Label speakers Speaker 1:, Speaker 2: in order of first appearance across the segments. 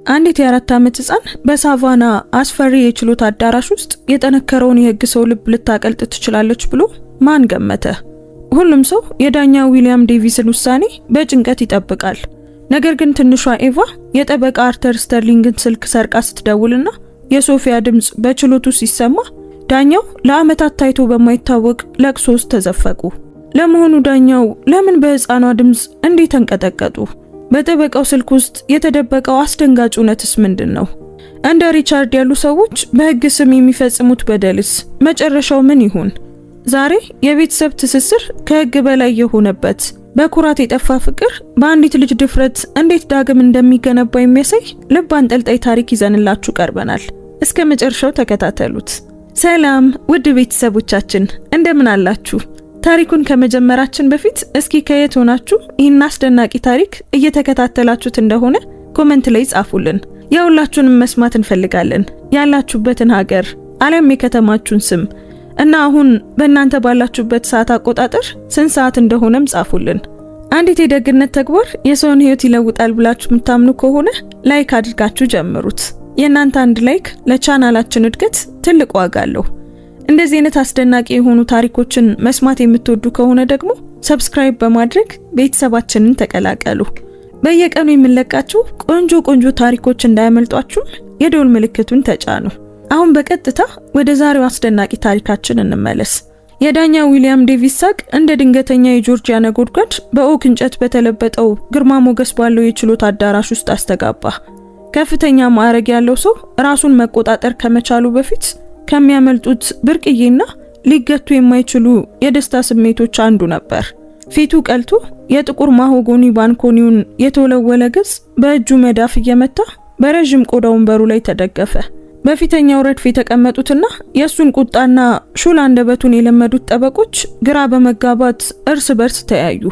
Speaker 1: አንዲት የ4 ዓመት ህፃን በሳቫና አስፈሪ የችሎት አዳራሽ ውስጥ የጠነከረውን የህግ ሰው ልብ ልታቀልጥ ትችላለች ብሎ ማን ገመተ? ሁሉም ሰው የዳኛ ዊሊያም ዴቪስን ውሳኔ በጭንቀት ይጠብቃል። ነገር ግን ትንሿ ኤቫ የጠበቃ አርተር ስተርሊንግን ስልክ ሰርቃ ስትደውልና የሶፊያ ድምጽ በችሎቱ ሲሰማ ዳኛው ለአመታት ታይቶ በማይታወቅ ለቅሶ ውስጥ ተዘፈቁ። ለመሆኑ ዳኛው ለምን በህፃኗ ድምጽ እንዴት ተንቀጠቀጡ? በጠበቃው ስልክ ውስጥ የተደበቀው አስደንጋጭ እውነትስ ምንድነው? እንደ ሪቻርድ ያሉ ሰዎች በህግ ስም የሚፈጽሙት በደልስ መጨረሻው ምን ይሁን? ዛሬ የቤተሰብ ትስስር ከህግ በላይ የሆነበት በኩራት የጠፋ ፍቅር በአንዲት ልጅ ድፍረት እንዴት ዳግም እንደሚገነባ የሚያሳይ ልብ አንጠልጣይ ታሪክ ይዘንላችሁ ቀርበናል። እስከ መጨረሻው ተከታተሉት። ሰላም ውድ ቤተሰቦቻችን እንደምን አላችሁ? ታሪኩን ከመጀመራችን በፊት እስኪ ከየት ሆናችሁ ይህን አስደናቂ ታሪክ እየተከታተላችሁት እንደሆነ ኮሜንት ላይ ጻፉልን። የሁላችሁንም መስማት እንፈልጋለን። ያላችሁበትን ሀገር፣ ዓለም፣ የከተማችሁን ስም እና አሁን በእናንተ ባላችሁበት ሰዓት አቆጣጠር ስንት ሰዓት እንደሆነም ጻፉልን። አንዲት የደግነት ተግባር የሰውን ህይወት ይለውጣል ብላችሁ የምታምኑ ከሆነ ላይክ አድርጋችሁ ጀምሩት። የእናንተ አንድ ላይክ ለቻናላችን እድገት ትልቅ ዋጋ አለው። እንደዚህ አይነት አስደናቂ የሆኑ ታሪኮችን መስማት የምትወዱ ከሆነ ደግሞ ሰብስክራይብ በማድረግ ቤተሰባችንን ተቀላቀሉ። በየቀኑ የምንለቃቸው ቆንጆ ታሪኮች እንዳያመልጧችሁ የደወል ምልክቱን ተጫኑ። አሁን በቀጥታ ወደ ዛሬው አስደናቂ ታሪካችን እንመለስ። የዳኛ ዊሊያም ዴቪስ ሳቅ እንደ ድንገተኛ የጆርጂያ ነጎድጓድ በኦክ እንጨት በተለበጠው ግርማ ሞገስ ባለው የችሎት አዳራሽ ውስጥ አስተጋባ። ከፍተኛ ማዕረግ ያለው ሰው ራሱን መቆጣጠር ከመቻሉ በፊት ከሚያመልጡት ብርቅዬና ሊገቱ የማይችሉ የደስታ ስሜቶች አንዱ ነበር። ፊቱ ቀልቶ የጥቁር ማሆጎኒ ባንኮኒውን የተወለወለ ገጽ በእጁ መዳፍ እየመታ በረጅም ቆዳ ወንበሩ ላይ ተደገፈ። በፊተኛው ረድፍ የተቀመጡትና የሱን ቁጣና ሹል አንደበቱን የለመዱት ጠበቆች ግራ በመጋባት እርስ በርስ ተያዩ።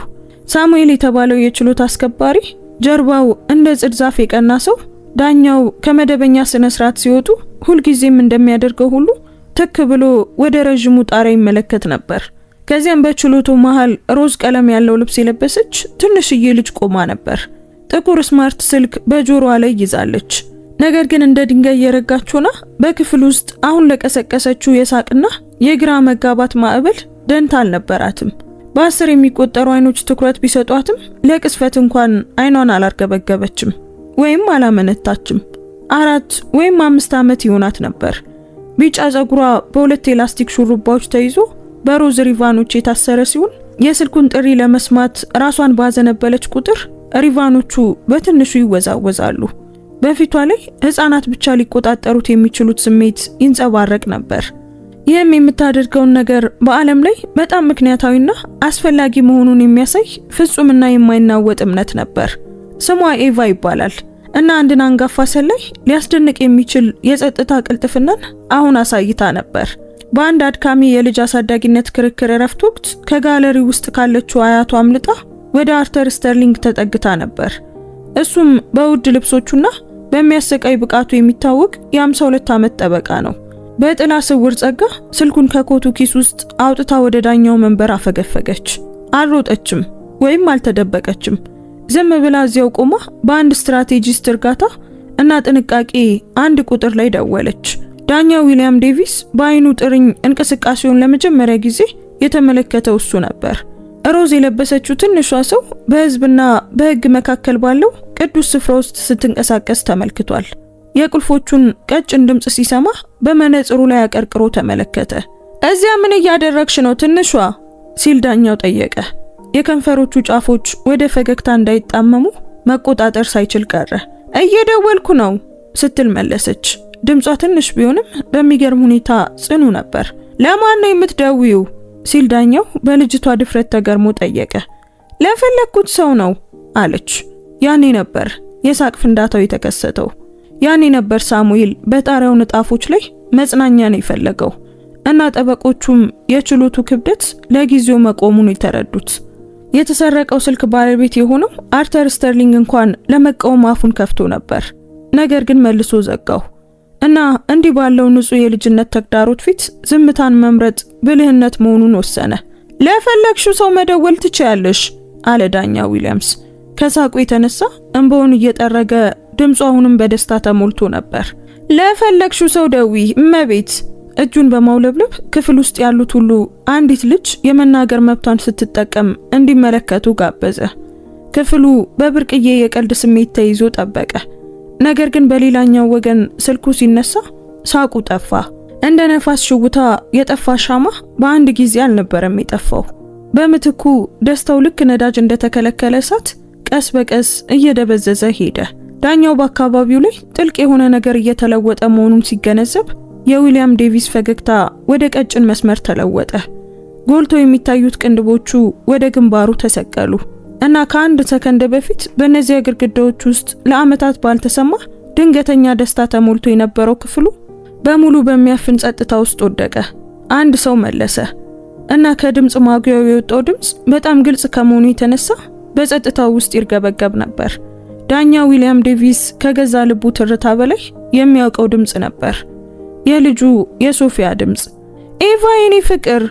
Speaker 1: ሳሙኤል የተባለው የችሎት አስከባሪ ጀርባው እንደ ጽድ ዛፍ የቀና ሰው ዳኛው ከመደበኛ ስነ ስርዓት ሲወጡ ሁልጊዜም እንደሚያደርገው ሁሉ ትክ ብሎ ወደ ረጅሙ ጣሪያ ይመለከት ነበር። ከዚያም በችሎቱ መሃል ሮዝ ቀለም ያለው ልብስ የለበሰች ትንሽዬ ልጅ ቆማ ነበር። ጥቁር ስማርት ስልክ በጆሮዋ ላይ ይዛለች። ነገር ግን እንደ ድንጋይ የረጋችውና በክፍል ውስጥ አሁን ለቀሰቀሰችው የሳቅና የግራ መጋባት ማዕበል ደንታ አልነበራትም። በ10 የሚቆጠሩ አይኖች ትኩረት ቢሰጧትም ለቅስፈት እንኳን አይኗን አላርገበገበችም ወይም አላመነታችም። 4 ወይም 5 ዓመት ይሆናት ነበር። ቢጫ ጸጉሯ በሁለት ኤላስቲክ ሹሩባዎች ተይዞ በሮዝ ሪቫኖች የታሰረ ሲሆን የስልኩን ጥሪ ለመስማት ራሷን ባዘነበለች ቁጥር ሪቫኖቹ በትንሹ ይወዛወዛሉ። በፊቷ ላይ ህፃናት ብቻ ሊቆጣጠሩት የሚችሉት ስሜት ይንጸባረቅ ነበር። ይህም የምታደርገውን ነገር በዓለም ላይ በጣም ምክንያታዊና አስፈላጊ መሆኑን የሚያሳይ ፍጹምና የማይናወጥ እምነት ነበር። ስሟ ኤቫ ይባላል እና አንድን አንጋፋ ሰላይ ሊያስደንቅ የሚችል የጸጥታ ቅልጥፍናን አሁን አሳይታ ነበር። በአንድ አድካሚ የልጅ አሳዳጊነት ክርክር እረፍት ወቅት ከጋለሪ ውስጥ ካለችው አያቷ አምልጣ ወደ አርተር ስተርሊንግ ተጠግታ ነበር። እሱም በውድ ልብሶቹና በሚያሰቃይ ብቃቱ የሚታወቅ የ52 ዓመት ጠበቃ ነው። በጥላ ስውር ጸጋ ስልኩን ከኮቱ ኪስ ውስጥ አውጥታ ወደ ዳኛው መንበር አፈገፈገች። አልሮጠችም ወይም አልተደበቀችም። ዝም ብላ እዚያው ቆማ በአንድ ስትራቴጂስት እርጋታ እና ጥንቃቄ አንድ ቁጥር ላይ ደወለች። ዳኛ ዊሊያም ዴቪስ በአይኑ ጥርኝ እንቅስቃሴውን ለመጀመሪያ ጊዜ የተመለከተው እሱ ነበር። ሮዝ የለበሰችው ትንሿ ሰው በህዝብና በህግ መካከል ባለው ቅዱስ ስፍራ ውስጥ ስትንቀሳቀስ ተመልክቷል። የቁልፎቹን ቀጭን ድምጽ ሲሰማ በመነጽሩ ላይ አቀርቅሮ ተመለከተ። እዚያ ምን እያደረግሽ ነው ትንሿ? ሲል ዳኛው ጠየቀ። የከንፈሮቹ ጫፎች ወደ ፈገግታ እንዳይጣመሙ መቆጣጠር ሳይችል ቀረ። እየደወልኩ ነው ስትል መለሰች። ድምጿ ትንሽ ቢሆንም በሚገርም ሁኔታ ጽኑ ነበር። ለማን ነው የምትደውይው? ሲል ዳኛው በልጅቷ ድፍረት ተገርሞ ጠየቀ። ለፈለኩት ሰው ነው አለች። ያኔ ነበር የሳቅ ፍንዳታው የተከሰተው። ያኔ ነበር ሳሙኤል በጣሪያው ንጣፎች ላይ መጽናኛን የፈለገው እና ጠበቆቹም የችሎቱ ክብደት ለጊዜው መቆሙን የተረዱት። የተሰረቀው ስልክ ባለቤት የሆነው አርተር ስተርሊንግ እንኳን ለመቃወም አፉን ከፍቶ ነበር። ነገር ግን መልሶ ዘጋው እና እንዲህ ባለው ንጹህ የልጅነት ተግዳሮት ፊት ዝምታን መምረጥ ብልህነት መሆኑን ወሰነ። ለፈለግሽው ሰው መደወል ትችያለሽ አለ ዳኛ ዊሊያምስ። ከሳቁ የተነሳ እንባውን እየጠረገ ድምጿ አሁንም በደስታ ተሞልቶ ነበር። ለፈለግሽው ሰው ደዊ እመቤት። እጁን በማውለብለብ ክፍል ውስጥ ያሉት ሁሉ አንዲት ልጅ የመናገር መብቷን ስትጠቀም እንዲመለከቱ ጋበዘ። ክፍሉ በብርቅዬ የቀልድ ስሜት ተይዞ ጠበቀ። ነገር ግን በሌላኛው ወገን ስልኩ ሲነሳ ሳቁ ጠፋ። እንደ ነፋስ ሽውታ የጠፋ ሻማ በአንድ ጊዜ አልነበረም የጠፋው። በምትኩ ደስታው ልክ ነዳጅ እንደተከለከለ እሳት ቀስ በቀስ እየደበዘዘ ሄደ። ዳኛው በአካባቢው ላይ ጥልቅ የሆነ ነገር እየተለወጠ መሆኑን ሲገነዘብ የዊሊያም ዴቪስ ፈገግታ ወደ ቀጭን መስመር ተለወጠ። ጎልቶ የሚታዩት ቅንድቦቹ ወደ ግንባሩ ተሰቀሉ እና ከአንድ ሰከንድ በፊት በእነዚያ ግድግዳዎች ውስጥ ለዓመታት ባልተሰማ ድንገተኛ ደስታ ተሞልቶ የነበረው ክፍሉ በሙሉ በሚያፍን ጸጥታ ውስጥ ወደቀ። አንድ ሰው መለሰ እና ከድምጽ ማጉያው የወጣው ድምጽ በጣም ግልጽ ከመሆኑ የተነሳ በጸጥታው ውስጥ ይርገበገብ ነበር። ዳኛ ዊሊያም ዴቪስ ከገዛ ልቡ ትርታ በላይ የሚያውቀው ድምጽ ነበር። የልጁ የሶፊያ ድምጽ። ኤቫ የኔ ፍቅር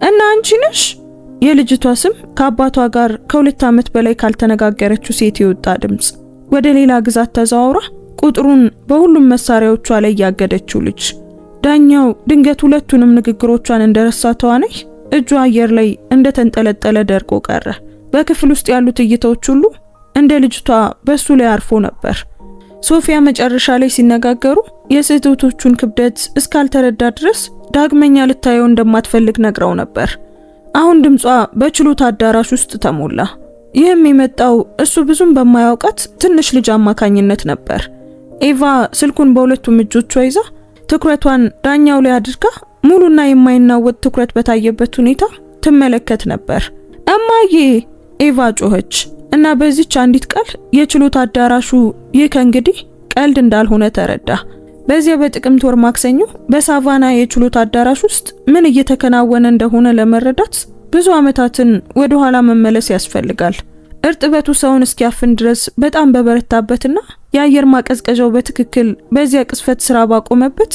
Speaker 1: እና አንቺ ነሽ? የልጅቷ ስም ከአባቷ ጋር ከ2 ዓመት በላይ ካልተነጋገረችው ሴት የወጣ ድምጽ። ወደ ሌላ ግዛት ተዛውራ ቁጥሩን በሁሉም መሳሪያዎቿ ላይ ያገደችው ልጅ። ዳኛው ድንገት ሁለቱንም ንግግሮቿን እንደረሳ ተዋነይ እጁ አየር ላይ እንደተንጠለጠለ ደርቆ ቀረ። በክፍል ውስጥ ያሉት እይታዎች ሁሉ እንደ ልጅቷ በሱ ላይ አርፎ ነበር። ሶፊያ መጨረሻ ላይ ሲነጋገሩ የስህተቶቹን ክብደት እስካልተረዳ ድረስ ዳግመኛ ልታየው እንደማትፈልግ ነግረው ነበር። አሁን ድምጿ በችሎት አዳራሽ ውስጥ ተሞላ። ይህም የመጣው እሱ ብዙም በማያውቃት ትንሽ ልጅ አማካኝነት ነበር። ኤቫ ስልኩን በሁለቱም እጆቿ ይዛ ትኩረቷን ዳኛው ላይ አድርጋ ሙሉና የማይናወጥ ትኩረት በታየበት ሁኔታ ትመለከት ነበር። እማዬ! ኤቫ ጮኸች እና በዚች አንዲት ቃል የችሎት አዳራሹ ይህ ከእንግዲህ ቀልድ እንዳልሆነ ተረዳ። በዚያ በጥቅምት ወር ማክሰኞ በሳቫና የችሎት አዳራሽ ውስጥ ምን እየተከናወነ እንደሆነ ለመረዳት ብዙ ዓመታትን ወደ ኋላ መመለስ ያስፈልጋል። እርጥበቱ ሰውን እስኪያፍን ድረስ በጣም በበረታበትና የአየር ማቀዝቀዣው በትክክል በዚያ ቅስፈት ስራ ባቆመበት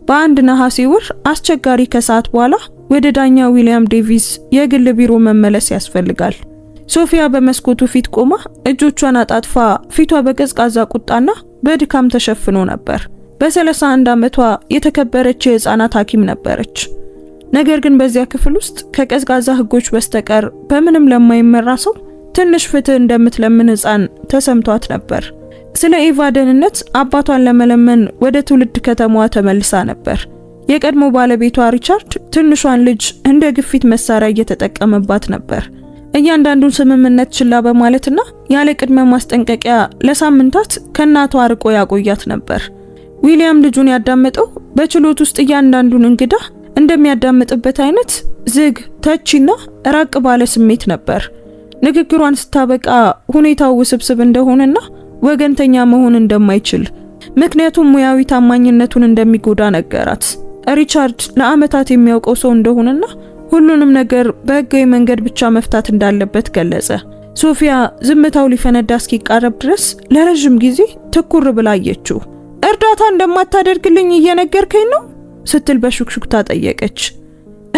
Speaker 1: በአንድ ነሐሴ ወር አስቸጋሪ ከሰዓት በኋላ ወደ ዳኛ ዊሊያም ዴቪስ የግል ቢሮ መመለስ ያስፈልጋል። ሶፊያ በመስኮቱ ፊት ቆማ እጆቿን አጣጥፋ ፊቷ በቀዝቃዛ ቁጣና በድካም ተሸፍኖ ነበር። በ31 ዓመቷ የተከበረች የህፃናት ሐኪም ነበረች። ነገር ግን በዚያ ክፍል ውስጥ ከቀዝቃዛ ህጎች በስተቀር በምንም ለማይመራ ሰው ትንሽ ፍትህ እንደምትለምን ህፃን ተሰምቷት ነበር። ስለ ኤቫ ደህንነት አባቷን ለመለመን ወደ ትውልድ ከተማዋ ተመልሳ ነበር። የቀድሞ ባለቤቷ ሪቻርድ ትንሿን ልጅ እንደ ግፊት መሳሪያ እየተጠቀመባት ነበር። እያንዳንዱን ስምምነት ችላ በማለትና ያለ ቅድመ ማስጠንቀቂያ ለሳምንታት ከናቷ አርቆ ያቆያት ነበር። ዊሊያም ልጁን ያዳመጠው በችሎት ውስጥ እያንዳንዱን እንግዳ እንደሚያዳምጥበት አይነት ዝግ፣ ተቺና ራቅ ባለ ስሜት ነበር። ንግግሯን ስታበቃ ሁኔታው ውስብስብ እንደሆነና ወገንተኛ መሆን እንደማይችል፣ ምክንያቱም ሙያዊ ታማኝነቱን እንደሚጎዳ ነገራት። ሪቻርድ ለዓመታት የሚያውቀው ሰው እንደሆነና ሁሉንም ነገር በህጋዊ መንገድ ብቻ መፍታት እንዳለበት ገለጸ። ሶፊያ ዝምታው ሊፈነዳ እስኪቃረብ ድረስ ለረጅም ጊዜ ትኩር ብላ አየችው። እርዳታ እንደማታደርግልኝ እየነገርከኝ ነው ስትል በሹክሹክታ ጠየቀች።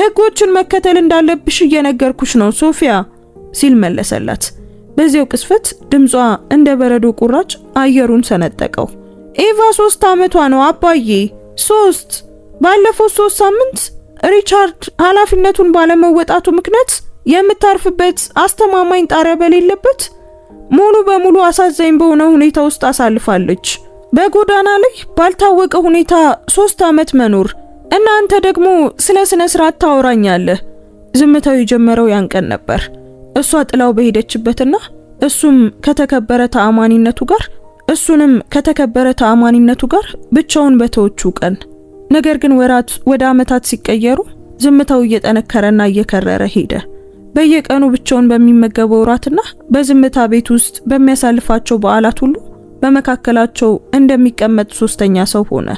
Speaker 1: ህጎችን መከተል እንዳለብሽ እየነገርኩሽ ነው ሶፊያ ሲል መለሰላት። በዚያው ቅስፈት ድምጿ እንደ በረዶ ቁራጭ አየሩን ሰነጠቀው። ኤቫ 3 ዓመቷ ነው አባዬ። 3 ባለፈው 3 ሳምንት ሪቻርድ ኃላፊነቱን ባለመወጣቱ ምክንያት የምታርፍበት አስተማማኝ ጣሪያ በሌለበት ሙሉ በሙሉ አሳዛኝ በሆነ ሁኔታ ውስጥ አሳልፋለች። በጎዳና ላይ ባልታወቀ ሁኔታ 3 ዓመት መኖር እና አንተ ደግሞ ስለ ስነ ስርዓት ታወራኛለህ። ዝምታው የጀመረው ያን ቀን ነበር። እሷ ጥላው በሄደችበትና እሱንም ከተከበረ ተአማኒነቱ ጋር ብቻውን በተወቹ ቀን። ነገር ግን ወራት ወደ ዓመታት ሲቀየሩ ዝምታው እየጠነከረና እየከረረ ሄደ። በየቀኑ ብቻውን በሚመገበው ራትና በዝምታ ቤት ውስጥ በሚያሳልፋቸው በዓላት ሁሉ በመካከላቸው እንደሚቀመጥ ሶስተኛ ሰው ሆነ።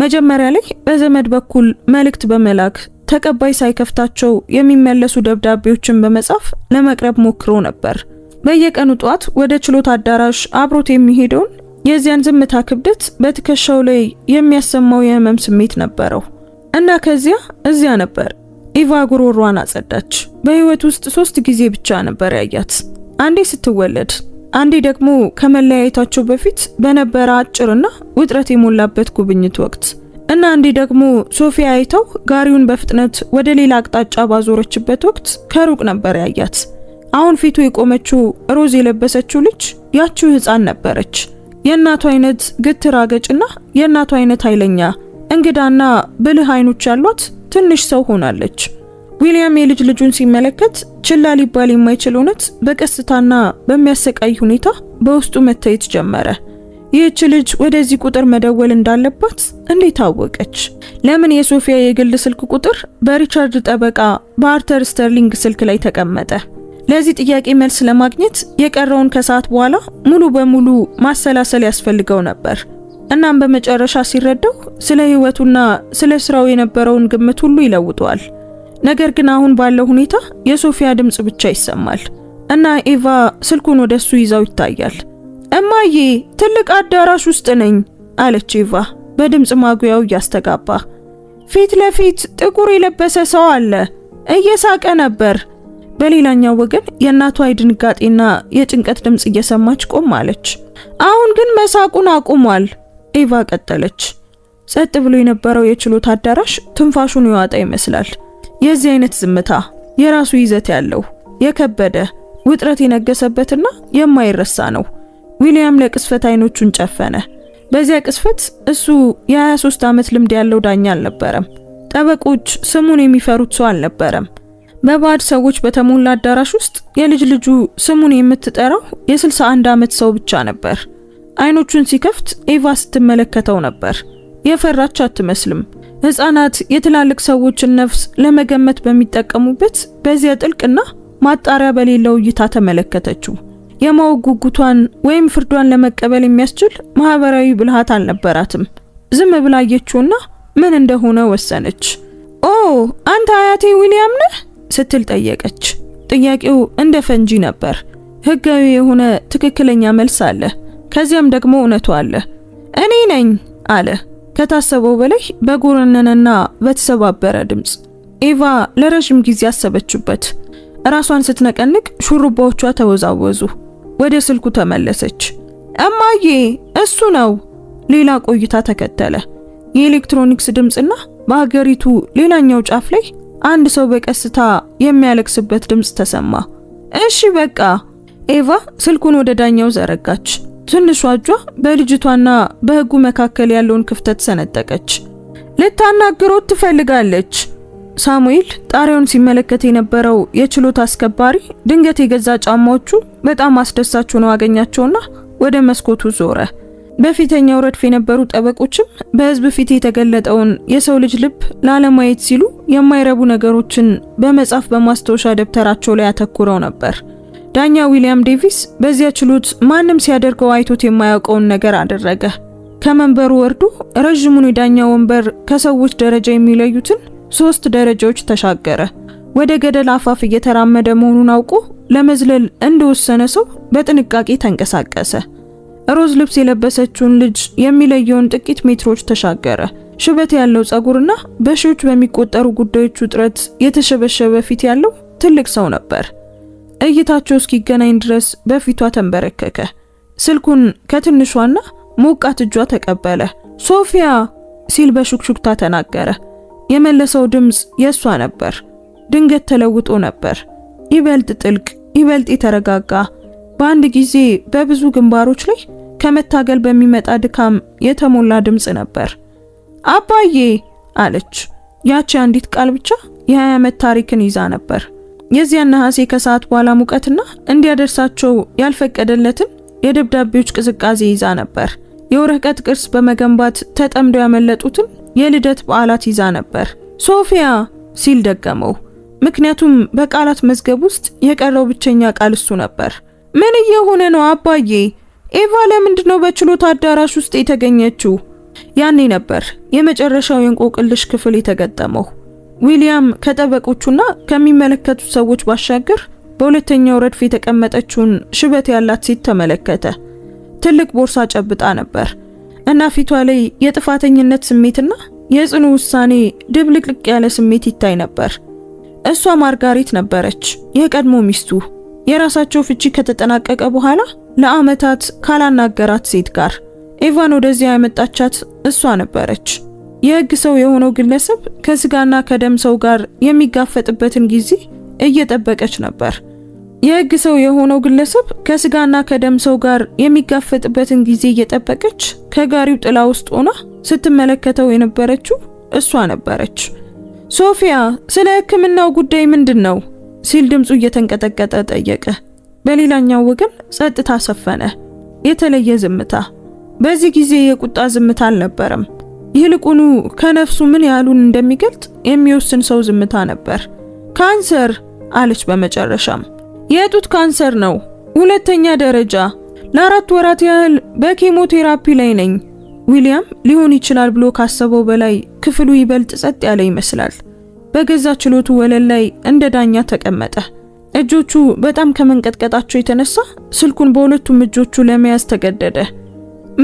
Speaker 1: መጀመሪያ ላይ በዘመድ በኩል መልእክት በመላክ ተቀባይ ሳይከፍታቸው የሚመለሱ ደብዳቤዎችን በመጻፍ ለመቅረብ ሞክሮ ነበር። በየቀኑ ጧት ወደ ችሎት አዳራሽ አብሮት የሚሄደውን የዚያን ዝምታ ክብደት በትከሻው ላይ የሚያሰማው የህመም ስሜት ነበረው እና እዚያ ነበር። ኢቫ ጉሮሯን አጸዳች። በህይወት ውስጥ 3 ጊዜ ብቻ ነበር ያያት። አንዴ ስትወለድ አንዴ ደግሞ ከመለያየታቸው በፊት በነበረ አጭርና ውጥረት የሞላበት ጉብኝት ወቅት እና አንዴ ደግሞ ሶፊያ አይተው ጋሪውን በፍጥነት ወደ ሌላ አቅጣጫ ባዞረችበት ወቅት ከሩቅ ነበር ያያት። አሁን ፊቱ የቆመችው ሮዝ የለበሰችው ልጅ ያቺው ሕፃን ነበረች። የእናቷ አይነት ግትር አገጭና የእናቷ አይነት ኃይለኛ እንግዳና ብልህ አይኖች ያሏት ትንሽ ሰው ሆናለች። ዊሊያም የልጅ ልጁን ሲመለከት ችላ ሊባል የማይችል እውነት በቀስታና በሚያሰቃይ ሁኔታ በውስጡ መታየት ጀመረ። ይህች ልጅ ወደዚህ ቁጥር መደወል እንዳለባት እንዴት አወቀች? ለምን የሶፊያ የግል ስልክ ቁጥር በሪቻርድ ጠበቃ በአርተር ስተርሊንግ ስልክ ላይ ተቀመጠ? ለዚህ ጥያቄ መልስ ለማግኘት የቀረውን ከሰዓት በኋላ ሙሉ በሙሉ ማሰላሰል ያስፈልገው ነበር። እናም በመጨረሻ ሲረዳው ስለ ህይወቱና ስለ ስራው የነበረውን ግምት ሁሉ ይለውጠዋል። ነገር ግን አሁን ባለው ሁኔታ የሶፊያ ድምጽ ብቻ ይሰማል እና ኤቫ ስልኩን ወደሱ ይዛው ይታያል። እማዬ ትልቅ አዳራሽ ውስጥ ነኝ አለች ኤቫ በድምጽ ማጉያው እያስተጋባ። ፊት ለፊት ጥቁር የለበሰ ሰው አለ፣ እየሳቀ ነበር። በሌላኛው ወገን የእናቷ ድንጋጤና የጭንቀት ድምጽ እየሰማች ቆም አለች። አሁን ግን መሳቁን አቁሟል ኤቫ ቀጠለች። ጸጥ ብሎ የነበረው የችሎት አዳራሽ ትንፋሹን ይዋጣ ይመስላል። የዚህ አይነት ዝምታ የራሱ ይዘት ያለው የከበደ ውጥረት የነገሰበትና የማይረሳ ነው። ዊሊያም ለቅስፈት አይኖቹን ጨፈነ። በዚያ ቅስፈት እሱ የ23 ዓመት ልምድ ያለው ዳኛ አልነበረም። ጠበቆች ስሙን የሚፈሩት ሰው አልነበረም። በባዕድ ሰዎች በተሞላ አዳራሽ ውስጥ የልጅ ልጁ ስሙን የምትጠራው የ61 ዓመት ሰው ብቻ ነበር። አይኖቹን ሲከፍት ኤቫ ስትመለከተው ነበር። የፈራች አትመስልም። ሕፃናት የትላልቅ ሰዎችን ነፍስ ለመገመት በሚጠቀሙበት በዚያ ጥልቅና ማጣሪያ በሌለው እይታ ተመለከተችው። የማወቅ ጉጉቷን ወይም ፍርዷን ለመቀበል የሚያስችል ማህበራዊ ብልሃት አልነበራትም። ዝም ብላ አየችውና ምን እንደሆነ ወሰነች። ኦ አንተ አያቴ ዊሊያም ነህ ስትል ጠየቀች። ጥያቄው እንደ ፈንጂ ነበር። ህጋዊ የሆነ ትክክለኛ መልስ አለ፣ ከዚያም ደግሞ እውነቱ አለ። እኔ ነኝ አለ ከታሰበው በላይ በጎረነነና በተሰባበረ ድምጽ። ኤቫ ለረጅም ጊዜ አሰበችበት። ራሷን ስትነቀንቅ ሹሩባዎቿ ተወዛወዙ። ወደ ስልኩ ተመለሰች። እማዬ እሱ ነው። ሌላ ቆይታ ተከተለ። የኤሌክትሮኒክስ ድምጽና በሀገሪቱ ሌላኛው ጫፍ ላይ አንድ ሰው በቀስታ የሚያለቅስበት ድምጽ ተሰማ። እሺ በቃ። ኤቫ ስልኩን ወደ ዳኛው ዘረጋች። ትንሿ እጇ በልጅቷና በህጉ መካከል ያለውን ክፍተት ሰነጠቀች። ልታናግሮት ትፈልጋለች። ሳሙኤል ጣሪያውን ሲመለከት የነበረው የችሎት አስከባሪ ድንገት የገዛ ጫማዎቹ በጣም አስደሳች ሆነው አገኛቸውና ወደ መስኮቱ ዞረ። በፊተኛው ረድፍ የነበሩ ጠበቆችም በህዝብ ፊት የተገለጠውን የሰው ልጅ ልብ ላለማየት ሲሉ የማይረቡ ነገሮችን በመጻፍ በማስታወሻ ደብተራቸው ላይ አተኩረው ነበር። ዳኛ ዊሊያም ዴቪስ በዚያ ችሎት ማንም ሲያደርገው አይቶት የማያውቀውን ነገር አደረገ። ከመንበሩ ወርዶ ረጅሙን የዳኛ ወንበር ከሰዎች ደረጃ የሚለዩትን 3 ደረጃዎች ተሻገረ። ወደ ገደል አፋፍ እየተራመደ መሆኑን አውቆ ለመዝለል እንደወሰነ ሰው በጥንቃቄ ተንቀሳቀሰ። ሮዝ ልብስ የለበሰችውን ልጅ የሚለየውን ጥቂት ሜትሮች ተሻገረ። ሽበት ያለው ጸጉርና በሺዎች በሚቆጠሩ ጉዳዮች ውጥረት የተሸበሸበ ፊት ያለው ትልቅ ሰው ነበር። እይታቸው እስኪገናኝ ድረስ በፊቷ ተንበረከከ። ስልኩን ከትንሿና ሞቃት እጇ ተቀበለ። ሶፊያ ሲል በሹክሹክታ ተናገረ። የመለሰው ድምጽ የሷ ነበር። ድንገት ተለውጦ ነበር። ይበልጥ ጥልቅ፣ ይበልጥ የተረጋጋ፣ በአንድ ጊዜ በብዙ ግንባሮች ላይ ከመታገል በሚመጣ ድካም የተሞላ ድምጽ ነበር። አባዬ አለች። ያቺ አንዲት ቃል ብቻ የ20 ዓመት ታሪክን ይዛ ነበር። የዚያን ነሐሴ ከሰዓት በኋላ ሙቀትና እንዲያደርሳቸው ያልፈቀደለትን የደብዳቤዎች ቅዝቃዜ ይዛ ነበር። የወረቀት ቅርስ በመገንባት ተጠምደው ያመለጡትን የልደት በዓላት ይዛ ነበር። ሶፊያ ሲል ደገመው። ምክንያቱም በቃላት መዝገብ ውስጥ የቀረው ብቸኛ ቃል እሱ ነበር። ምን እየሆነ ነው አባዬ? ኤቫ ለምንድነው በችሎት አዳራሽ ውስጥ የተገኘችው? ያኔ ነበር የመጨረሻው የእንቆቅልሽ ክፍል የተገጠመው። ዊሊያም ከጠበቆቹና ከሚመለከቱት ሰዎች ባሻገር በሁለተኛው ረድፍ የተቀመጠችውን ሽበት ያላት ሴት ተመለከተ። ትልቅ ቦርሳ ጨብጣ ነበር እና ፊቷ ላይ የጥፋተኝነት ስሜትና የጽኑ ውሳኔ ድብልቅልቅ ያለ ስሜት ይታይ ነበር። እሷ ማርጋሪት ነበረች፣ የቀድሞ ሚስቱ። የራሳቸው ፍቺ ከተጠናቀቀ በኋላ ለአመታት ካላናገራት ሴት ጋር። ኤቫን ወደዚያ ያመጣቻት እሷ ነበረች። የህግ ሰው የሆነው ግለሰብ ከስጋና ከደም ሰው ጋር የሚጋፈጥበትን ጊዜ እየጠበቀች ነበር። የህግ ሰው የሆነው ግለሰብ ከስጋና ከደም ሰው ጋር የሚጋፈጥበትን ጊዜ እየጠበቀች ከጋሪው ጥላ ውስጥ ሆና ስትመለከተው የነበረችው እሷ ነበረች። ሶፊያ፣ ስለ ህክምናው ጉዳይ ምንድነው? ሲል ድምጹ እየተንቀጠቀጠ ጠየቀ። በሌላኛው ወገን ጸጥታ ሰፈነ። የተለየ ዝምታ። በዚህ ጊዜ የቁጣ ዝምታ አልነበረም። ይልቁኑ ከነፍሱ ምን ያህሉን እንደሚገልጥ የሚወስን ሰው ዝምታ ነበር። ካንሰር አለች በመጨረሻም። የጡት ካንሰር ነው፣ 2ኛ ደረጃ። ለ4 ወራት ያህል በኬሞቴራፒ ላይ ነኝ። ዊሊያም ሊሆን ይችላል ብሎ ካሰበው በላይ ክፍሉ ይበልጥ ጸጥ ያለ ይመስላል። በገዛ ችሎቱ ወለል ላይ እንደ ዳኛ ተቀመጠ። እጆቹ በጣም ከመንቀጥቀጣቸው የተነሳ ስልኩን በሁለቱም እጆቹ ለመያዝ ተገደደ።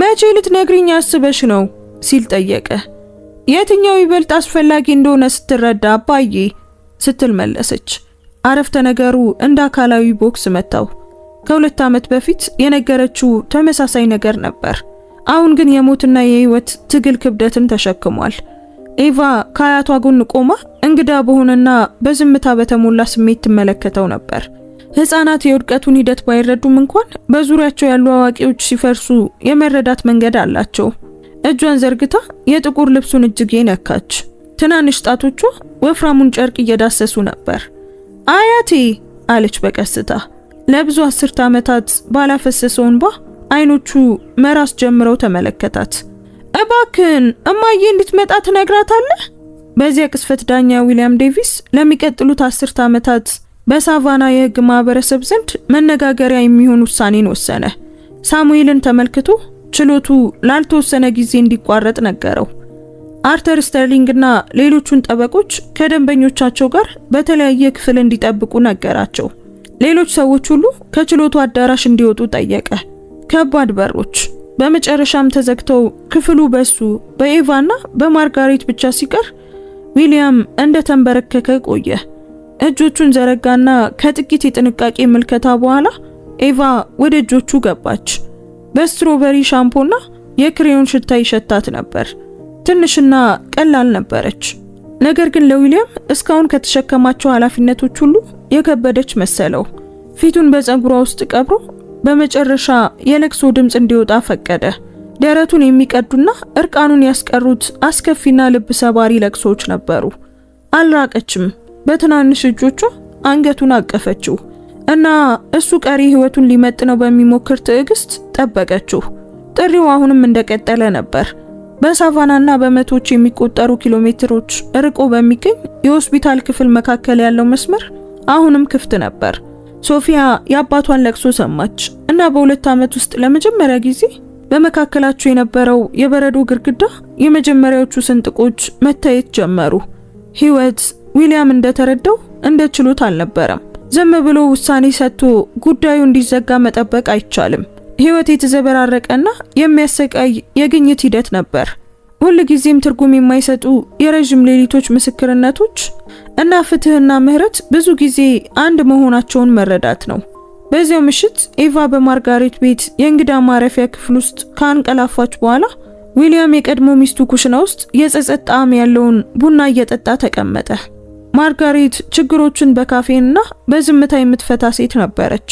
Speaker 1: መቼ ልትነግሪኝ አስበሽ ነው? ሲል ጠየቀ። የትኛው ይበልጥ አስፈላጊ እንደሆነ ስትረዳ አባዬ ስትል መለሰች። አረፍተ ነገሩ እንደ አካላዊ ቦክስ መታው። ከ2 ዓመት በፊት የነገረችው ተመሳሳይ ነገር ነበር። አሁን ግን የሞትና የህይወት ትግል ክብደትን ተሸክሟል። ኤቫ ከአያቷ ጎን ቆማ እንግዳ በሆነና በዝምታ በተሞላ ስሜት ትመለከተው ነበር። ህፃናት የውድቀቱን ሂደት ባይረዱም እንኳን በዙሪያቸው ያሉ አዋቂዎች ሲፈርሱ የመረዳት መንገድ አላቸው። እጇን ዘርግታ የጥቁር ልብሱን እጅጌ ነካች። ትናንሽ ጣቶቿ ወፍራሙን ጨርቅ እየዳሰሱ ነበር። አያቴ አለች በቀስታ። ለብዙ 10 ዓመታት ባላፈሰሰው እንባ አይኖቹ መራስ ጀምረው ተመለከታት። እባክን እማዬ እንድትመጣ ትነግራታለህ? በዚያ ቅስፈት ዳኛ ዊሊያም ዴቪስ ለሚቀጥሉት 10 ዓመታት በሳቫና የህግ ማህበረሰብ ዘንድ መነጋገሪያ የሚሆን ውሳኔን ወሰነ። ሳሙኤልን ተመልክቶ ችሎቱ ላልተወሰነ ጊዜ እንዲቋረጥ ነገረው። አርተር ስተርሊንግና ሌሎቹን ጠበቆች ከደንበኞቻቸው ጋር በተለያየ ክፍል እንዲጠብቁ ነገራቸው። ሌሎች ሰዎች ሁሉ ከችሎቱ አዳራሽ እንዲወጡ ጠየቀ። ከባድ በሮች በመጨረሻም ተዘግተው ክፍሉ በሱ በኤቫና በማርጋሬት ብቻ ሲቀር ዊሊያም እንደ ተንበረከከ ቆየ። እጆቹን ዘረጋና ከጥቂት የጥንቃቄ ምልከታ በኋላ ኤቫ ወደ እጆቹ ገባች። በስትሮበሪ ሻምፖና የክሬዮን ሽታ ይሸታት ነበር። ትንሽና ቀላል ነበረች። ነገር ግን ለዊሊያም እስካሁን ከተሸከማቸው ኃላፊነቶች ሁሉ የከበደች መሰለው። ፊቱን በፀጉሯ ውስጥ ቀብሮ በመጨረሻ የለቅሶ ድምጽ እንዲወጣ ፈቀደ። ደረቱን የሚቀዱና እርቃኑን ያስቀሩት አስከፊና ልብ ሰባሪ ለቅሶች ነበሩ። አልራቀችም። በትናንሽ እጆቿ አንገቱን አቀፈችው እና እሱ ቀሪ ህይወቱን ሊመጥነው በሚሞክር ትዕግስት ጠበቀችው። ጥሪው አሁንም እንደቀጠለ ነበር። በሳቫናና በመቶዎች የሚቆጠሩ ኪሎሜትሮች ርቆ በሚገኝ የሆስፒታል ክፍል መካከል ያለው መስመር አሁንም ክፍት ነበር። ሶፊያ የአባቷን ለቅሶ ሰማች እና በ2 ዓመት ውስጥ ለመጀመሪያ ጊዜ በመካከላቸው የነበረው የበረዶ ግድግዳ የመጀመሪያዎቹ ስንጥቆች መታየት ጀመሩ። ህይወት ዊሊያም እንደተረዳው እንደ ችሎት አልነበረም። ዝም ብሎ ውሳኔ ሰጥቶ ጉዳዩ እንዲዘጋ መጠበቅ አይቻልም። ህይወት የተዘበራረቀና የሚያሰቃይ የግኝት ሂደት ነበር። ሁሉ ጊዜም ትርጉም የማይሰጡ የረጅም ሌሊቶች ምስክርነቶች እና ፍትህና ምህረት ብዙ ጊዜ አንድ መሆናቸውን መረዳት ነው። በዚያው ምሽት ኤቫ በማርጋሬት ቤት የእንግዳ ማረፊያ ክፍል ውስጥ ካንቀላፋች በኋላ ዊሊያም የቀድሞ ሚስቱ ኩሽና ውስጥ የጸጸት ጣዕም ያለውን ቡና እየጠጣ ተቀመጠ። ማርጋሬት ችግሮችን በካፌና በዝምታ የምትፈታ ሴት ነበረች።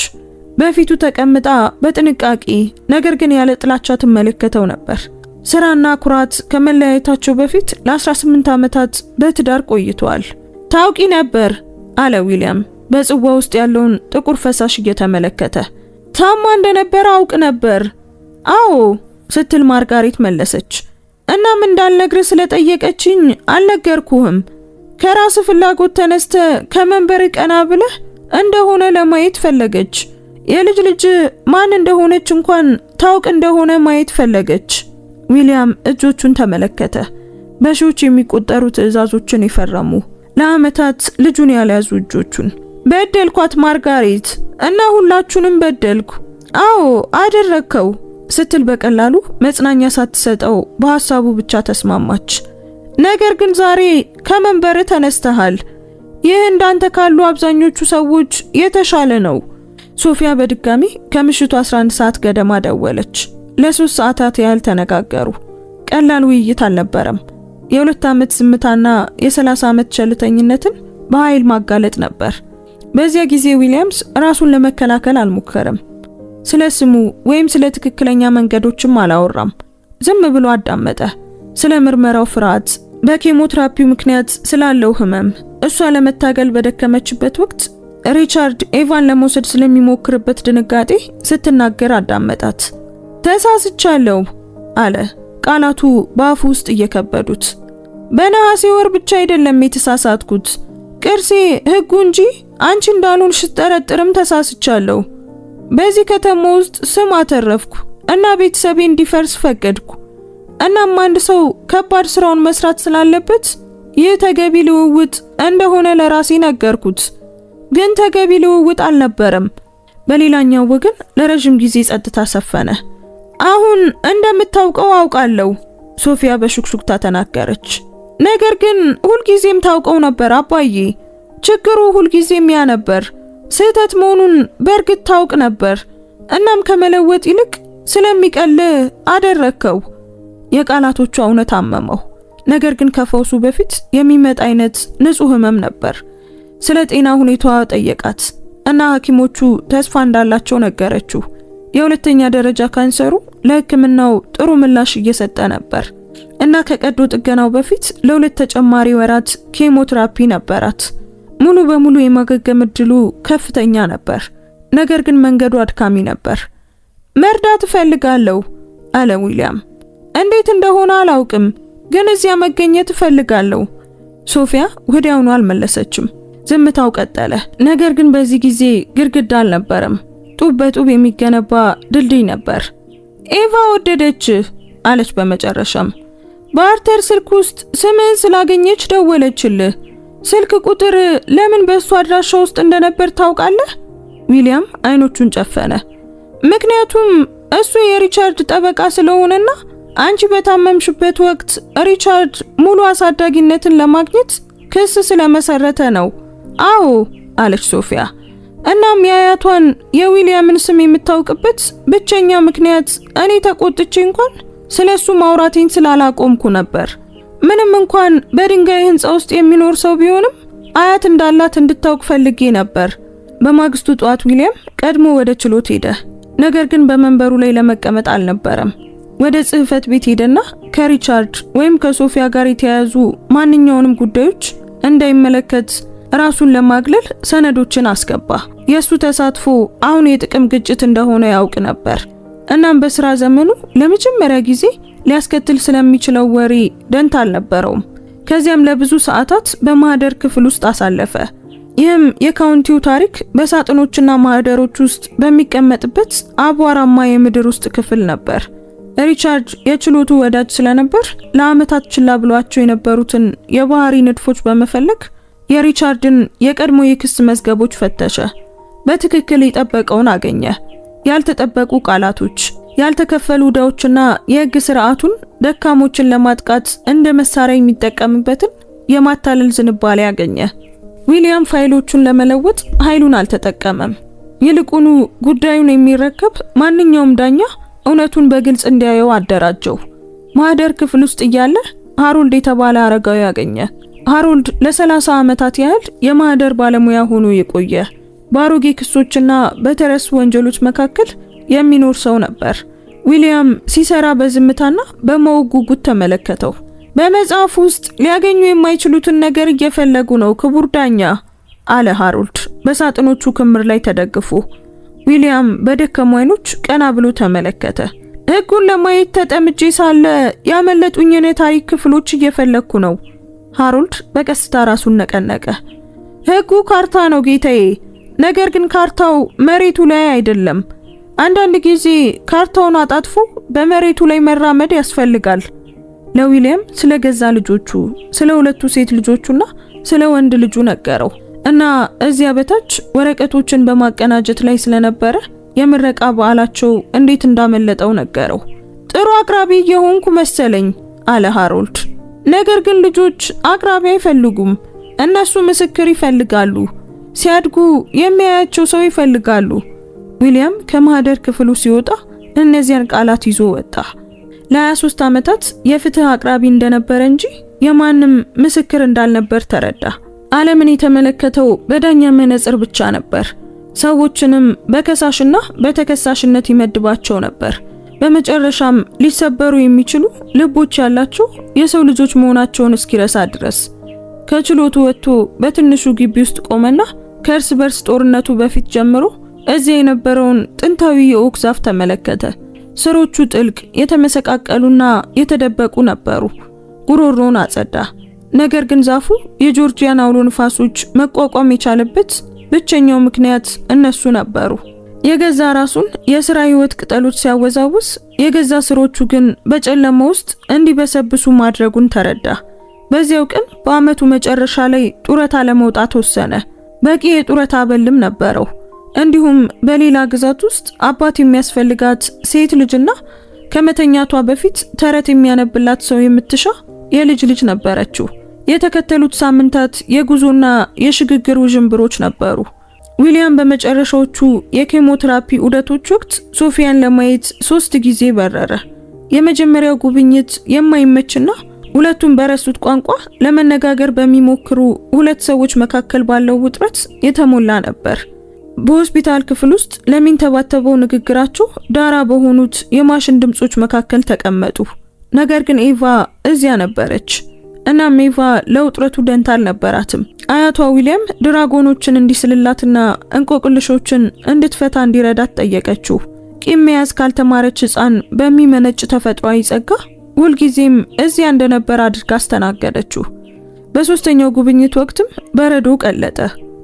Speaker 1: በፊቱ ተቀምጣ በጥንቃቄ ነገር ግን ያለ ጥላቻ ትመለከተው ነበር። ስራና ኩራት ከመለያየታቸው በፊት ለ18 ዓመታት በትዳር ቆይተዋል። ታውቂ ነበር አለ ዊሊያም በጽዋ ውስጥ ያለውን ጥቁር ፈሳሽ እየተመለከተ። ታማ እንደነበረ አውቅ ነበር። አዎ ስትል ማርጋሬት መለሰች። እናም እንዳልነግርህ ስለጠየቀችኝ አልነገርኩህም። ከራስ ፍላጎት ተነስተ ከመንበር ቀና ብለህ እንደሆነ ለማየት ፈለገች። የልጅ ልጅ ማን እንደሆነች እንኳን ታውቅ እንደሆነ ማየት ፈለገች። ዊሊያም እጆቹን ተመለከተ። በሺዎች የሚቆጠሩ ትዕዛዞችን የፈረሙ ለዓመታት ልጁን ያልያዙ እጆቹን። በደልኳት ማርጋሬት እና ሁላችሁንም በደልኩ። አዎ አደረከው ስትል በቀላሉ መጽናኛ ሳትሰጠው በሐሳቡ ብቻ ተስማማች። ነገር ግን ዛሬ ከመንበር ተነስተሃል። ይህ እንዳንተ ካሉ አብዛኞቹ ሰዎች የተሻለ ነው። ሶፊያ በድጋሚ ከምሽቱ 11 ሰዓት ገደማ ደወለች። ለ3 ሰዓታት ያህል ተነጋገሩ። ቀላል ውይይት አልነበረም። የ2 ዓመት ዝምታና የ30 ዓመት ቸልተኝነትን በኃይል ማጋለጥ ነበር። በዚያ ጊዜ ዊሊያምስ ራሱን ለመከላከል አልሞከረም። ስለ ስሙ ወይም ስለ ትክክለኛ መንገዶችም አላወራም። ዝም ብሎ አዳመጠ። ስለ ምርመራው ፍርሃት፣ በኬሞቴራፒው ምክንያት ስላለው ህመም፣ እሷ ለመታገል በደከመችበት ወቅት ሪቻርድ ኤቫን ለመውሰድ ስለሚሞክርበት ድንጋጤ ስትናገር አዳመጣት። ተሳስቻለሁ አለ፣ ቃላቱ በአፉ ውስጥ እየከበዱት። በነሐሴ ወር ብቻ አይደለም የተሳሳትኩት፣ ቅርሴ ህጉ እንጂ አንቺ እንዳልሆንሽ ስጠረጥርም ተሳስቻለሁ። በዚህ ከተማ ውስጥ ስም አተረፍኩ እና ቤተሰቤ እንዲፈርስ ፈቀድኩ። እናም አንድ ሰው ከባድ ስራውን መስራት ስላለበት ይህ ተገቢ ልውውጥ እንደሆነ ለራሴ ነገርኩት። ግን ተገቢ ልውውጥ አልነበረም። በሌላኛው ወገን ለረጅም ጊዜ ጸጥታ ሰፈነ። አሁን እንደምታውቀው አውቃለሁ፣ ሶፊያ በሹክሹክታ ተናገረች። ነገር ግን ሁልጊዜም ታውቀው ነበር አባዬ። ችግሩ ሁልጊዜም ያ ነበር። ስህተት መሆኑን በእርግጥ ታውቅ ነበር። እናም ከመለወጥ ይልቅ ስለሚቀል አደረከው። የቃላቶቿ እውነት አመመው። ነገር ግን ከፈውሱ በፊት የሚመጣ አይነት ንጹህ ህመም ነበር። ስለ ጤና ሁኔታዋ ጠየቃት እና ሐኪሞቹ ተስፋ እንዳላቸው ነገረችው። የሁለተኛ ደረጃ ካንሰሩ ለሕክምናው ጥሩ ምላሽ እየሰጠ ነበር እና ከቀዶ ጥገናው በፊት ለ2 ተጨማሪ ወራት ኬሞቴራፒ ነበራት። ሙሉ በሙሉ የማገገም እድሉ ከፍተኛ ነበር። ነገር ግን መንገዱ አድካሚ ነበር። መርዳት እፈልጋለሁ አለ ዊሊያም። እንዴት እንደሆነ አላውቅም፣ ግን እዚያ መገኘት እፈልጋለሁ። ሶፊያ ወዲያውኑ አልመለሰችም። ዝምታው ቀጠለ። ነገር ግን በዚህ ጊዜ ግድግዳ አልነበረም፣ ጡብ በጡብ የሚገነባ ድልድይ ነበር። ኤቫ ወደደችህ አለች በመጨረሻም። በአርተር ስልክ ውስጥ ስምህን ስላገኘች ደወለችልህ። ስልክ ቁጥር ለምን በእሱ አድራሻ ውስጥ እንደነበር ታውቃለህ? ዊሊያም አይኖቹን ጨፈነ። ምክንያቱም እሱ የሪቻርድ ጠበቃ ስለሆነና አንቺ በታመምሽበት ወቅት ሪቻርድ ሙሉ አሳዳጊነትን ለማግኘት ክስ ስለመሰረተ ነው። አዎ አለች ሶፊያ። እናም የአያቷን የዊሊያምን ስም የምታውቅበት ብቸኛ ምክንያት እኔ ተቆጥቼ እንኳን ስለሱ ማውራቴን ስላላቆምኩ ነበር። ምንም እንኳን በድንጋይ ህንጻ ውስጥ የሚኖር ሰው ቢሆንም አያት እንዳላት እንድታውቅ ፈልጌ ነበር። በማግስቱ ጧት ዊሊያም ቀድሞ ወደ ችሎት ሄደ። ነገር ግን በመንበሩ ላይ ለመቀመጥ አልነበረም። ወደ ጽህፈት ቤት ሄደና ከሪቻርድ ወይም ከሶፊያ ጋር የተያያዙ ማንኛውንም ጉዳዮች እንዳይመለከት ራሱን ለማግለል ሰነዶችን አስገባ። የሱ ተሳትፎ አሁን የጥቅም ግጭት እንደሆነ ያውቅ ነበር። እናም በስራ ዘመኑ ለመጀመሪያ ጊዜ ሊያስከትል ስለሚችለው ወሬ ደንታ አልነበረውም። ከዚያም ለብዙ ሰዓታት በማህደር ክፍል ውስጥ አሳለፈ። ይህም የካውንቲው ታሪክ በሳጥኖችና ማህደሮች ውስጥ በሚቀመጥበት አቧራማ የምድር ውስጥ ክፍል ነበር። ሪቻርድ የችሎቱ ወዳጅ ስለነበር ለዓመታት ችላ ብሏቸው የነበሩትን የባህሪ ንድፎች በመፈለግ የሪቻርድን የቀድሞ የክስ መዝገቦች ፈተሸ። በትክክል የጠበቀውን አገኘ። ያልተጠበቁ ቃላቶች፣ ያልተከፈሉ ዕዳዎችና የህግ ስርዓቱን ደካሞችን ለማጥቃት እንደ መሳሪያ የሚጠቀምበትን የማታለል ዝንባሌ አገኘ። ዊሊያም ፋይሎቹን ለመለወጥ ኃይሉን አልተጠቀመም። ይልቁኑ ጉዳዩን የሚረከብ ማንኛውም ዳኛ እውነቱን በግልጽ እንዲያየው አደራጀው። ማህደር ክፍል ውስጥ እያለ ሃሮልድ የተባለ አረጋዊ አገኘ። ሃሮልድ ለ30 ዓመታት ያህል የማህደር ባለሙያ ሆኖ የቆየ በአሮጌ ክሶችና በተረሱ ወንጀሎች መካከል የሚኖር ሰው ነበር። ዊሊያም ሲሰራ በዝምታና በማወቅ ጉጉት ተመለከተው። በመጽሐፍ ውስጥ ሊያገኙ የማይችሉትን ነገር እየፈለጉ ነው ክቡር ዳኛ አለ ሃሮልድ በሳጥኖቹ ክምር ላይ ተደግፎ። ዊሊያም በደከሙ አይኖች ቀና ብሎ ተመለከተ። ህጉን ለማየት ተጠምጄ ሳለ ያመለጡኝን የታሪክ ክፍሎች እየፈለኩ ነው። ሃሮልድ በቀስታ ራሱን ነቀነቀ። ህጉ ካርታ ነው ጌታዬ፣ ነገር ግን ካርታው መሬቱ ላይ አይደለም። አንዳንድ ጊዜ ካርታውን አጣጥፎ በመሬቱ ላይ መራመድ ያስፈልጋል። ለዊሊያም ስለ ገዛ ልጆቹ፣ ስለ 2 ሴት ልጆቹና ስለ ወንድ ልጁ ነገረው እና እዚያ በታች ወረቀቶችን በማቀናጀት ላይ ስለነበረ የምረቃ በዓላቸው እንዴት እንዳመለጠው ነገረው። ጥሩ አቅራቢ የሆንኩ መሰለኝ አለ ሃሮልድ። ነገር ግን ልጆች አቅራቢ አይፈልጉም። እነሱ ምስክር ይፈልጋሉ። ሲያድጉ የሚያያቸው ሰው ይፈልጋሉ። ዊሊያም ከማህደር ክፍሉ ሲወጣ እነዚያን ቃላት ይዞ ወጣ። ለ23 ዓመታት የፍትህ አቅራቢ እንደነበረ እንጂ የማንም ምስክር እንዳልነበር ተረዳ። ዓለምን የተመለከተው በዳኛ መነጽር ብቻ ነበር። ሰዎችንም በከሳሽና በተከሳሽነት ይመድባቸው ነበር። በመጨረሻም ሊሰበሩ የሚችሉ ልቦች ያላቸው የሰው ልጆች መሆናቸውን እስኪረሳ ድረስ ከችሎቱ ወጥቶ በትንሹ ግቢ ውስጥ ቆመና ከእርስ በርስ ጦርነቱ በፊት ጀምሮ እዚያ የነበረውን ጥንታዊ የኦክ ዛፍ ተመለከተ። ስሮቹ ጥልቅ፣ የተመሰቃቀሉና የተደበቁ ነበሩ። ጉሮሮን አጸዳ። ነገር ግን ዛፉ የጆርጂያን አውሎ ንፋሶች መቋቋም የቻለበት ብቸኛው ምክንያት እነሱ ነበሩ። የገዛ ራሱን የሥራ ህይወት ቅጠሎች ሲያወዛውስ፣ የገዛ ስሮቹ ግን በጨለማ ውስጥ እንዲበሰብሱ ማድረጉን ተረዳ። በዚያው ቀን በአመቱ መጨረሻ ላይ ጡረታ ለመውጣት ወሰነ። በቂ የጡረታ አበልም ነበረው። እንዲሁም በሌላ ግዛት ውስጥ አባት የሚያስፈልጋት ሴት ልጅና ከመተኛቷ በፊት ተረት የሚያነብላት ሰው የምትሻ የልጅ ልጅ ነበረችው። የተከተሉት ሳምንታት የጉዞና የሽግግር ውዥንብሮች ነበሩ። ዊሊያም በመጨረሻዎቹ የኬሞቴራፒ ዑደቶች ወቅት ሶፊያን ለማየት 3 ጊዜ በረረ። የመጀመሪያው ጉብኝት የማይመችና ሁለቱም በረሱት ቋንቋ ለመነጋገር በሚሞክሩ ሁለት ሰዎች መካከል ባለው ውጥረት የተሞላ ነበር። በሆስፒታል ክፍል ውስጥ ለሚንተባተበው ንግግራቸው ዳራ በሆኑት የማሽን ድምጾች መካከል ተቀመጡ። ነገር ግን ኤቫ እዚያ ነበረች። እናም ኤቫ ለውጥረቱ ደንታ አልነበራትም። አያቷ ዊሊያም ድራጎኖችን እንዲስልላትና እንቆቅልሾችን እንድትፈታ እንዲረዳት ጠየቀችው። ቂም መያዝ ካልተማረች ሕፃን በሚመነጭ ተፈጥሯዊ ጸጋ ሁልጊዜም እዚያ እንደነበር አድርጋ አስተናገደችው። በሶስተኛው ጉብኝት ወቅትም በረዶ ቀለጠ።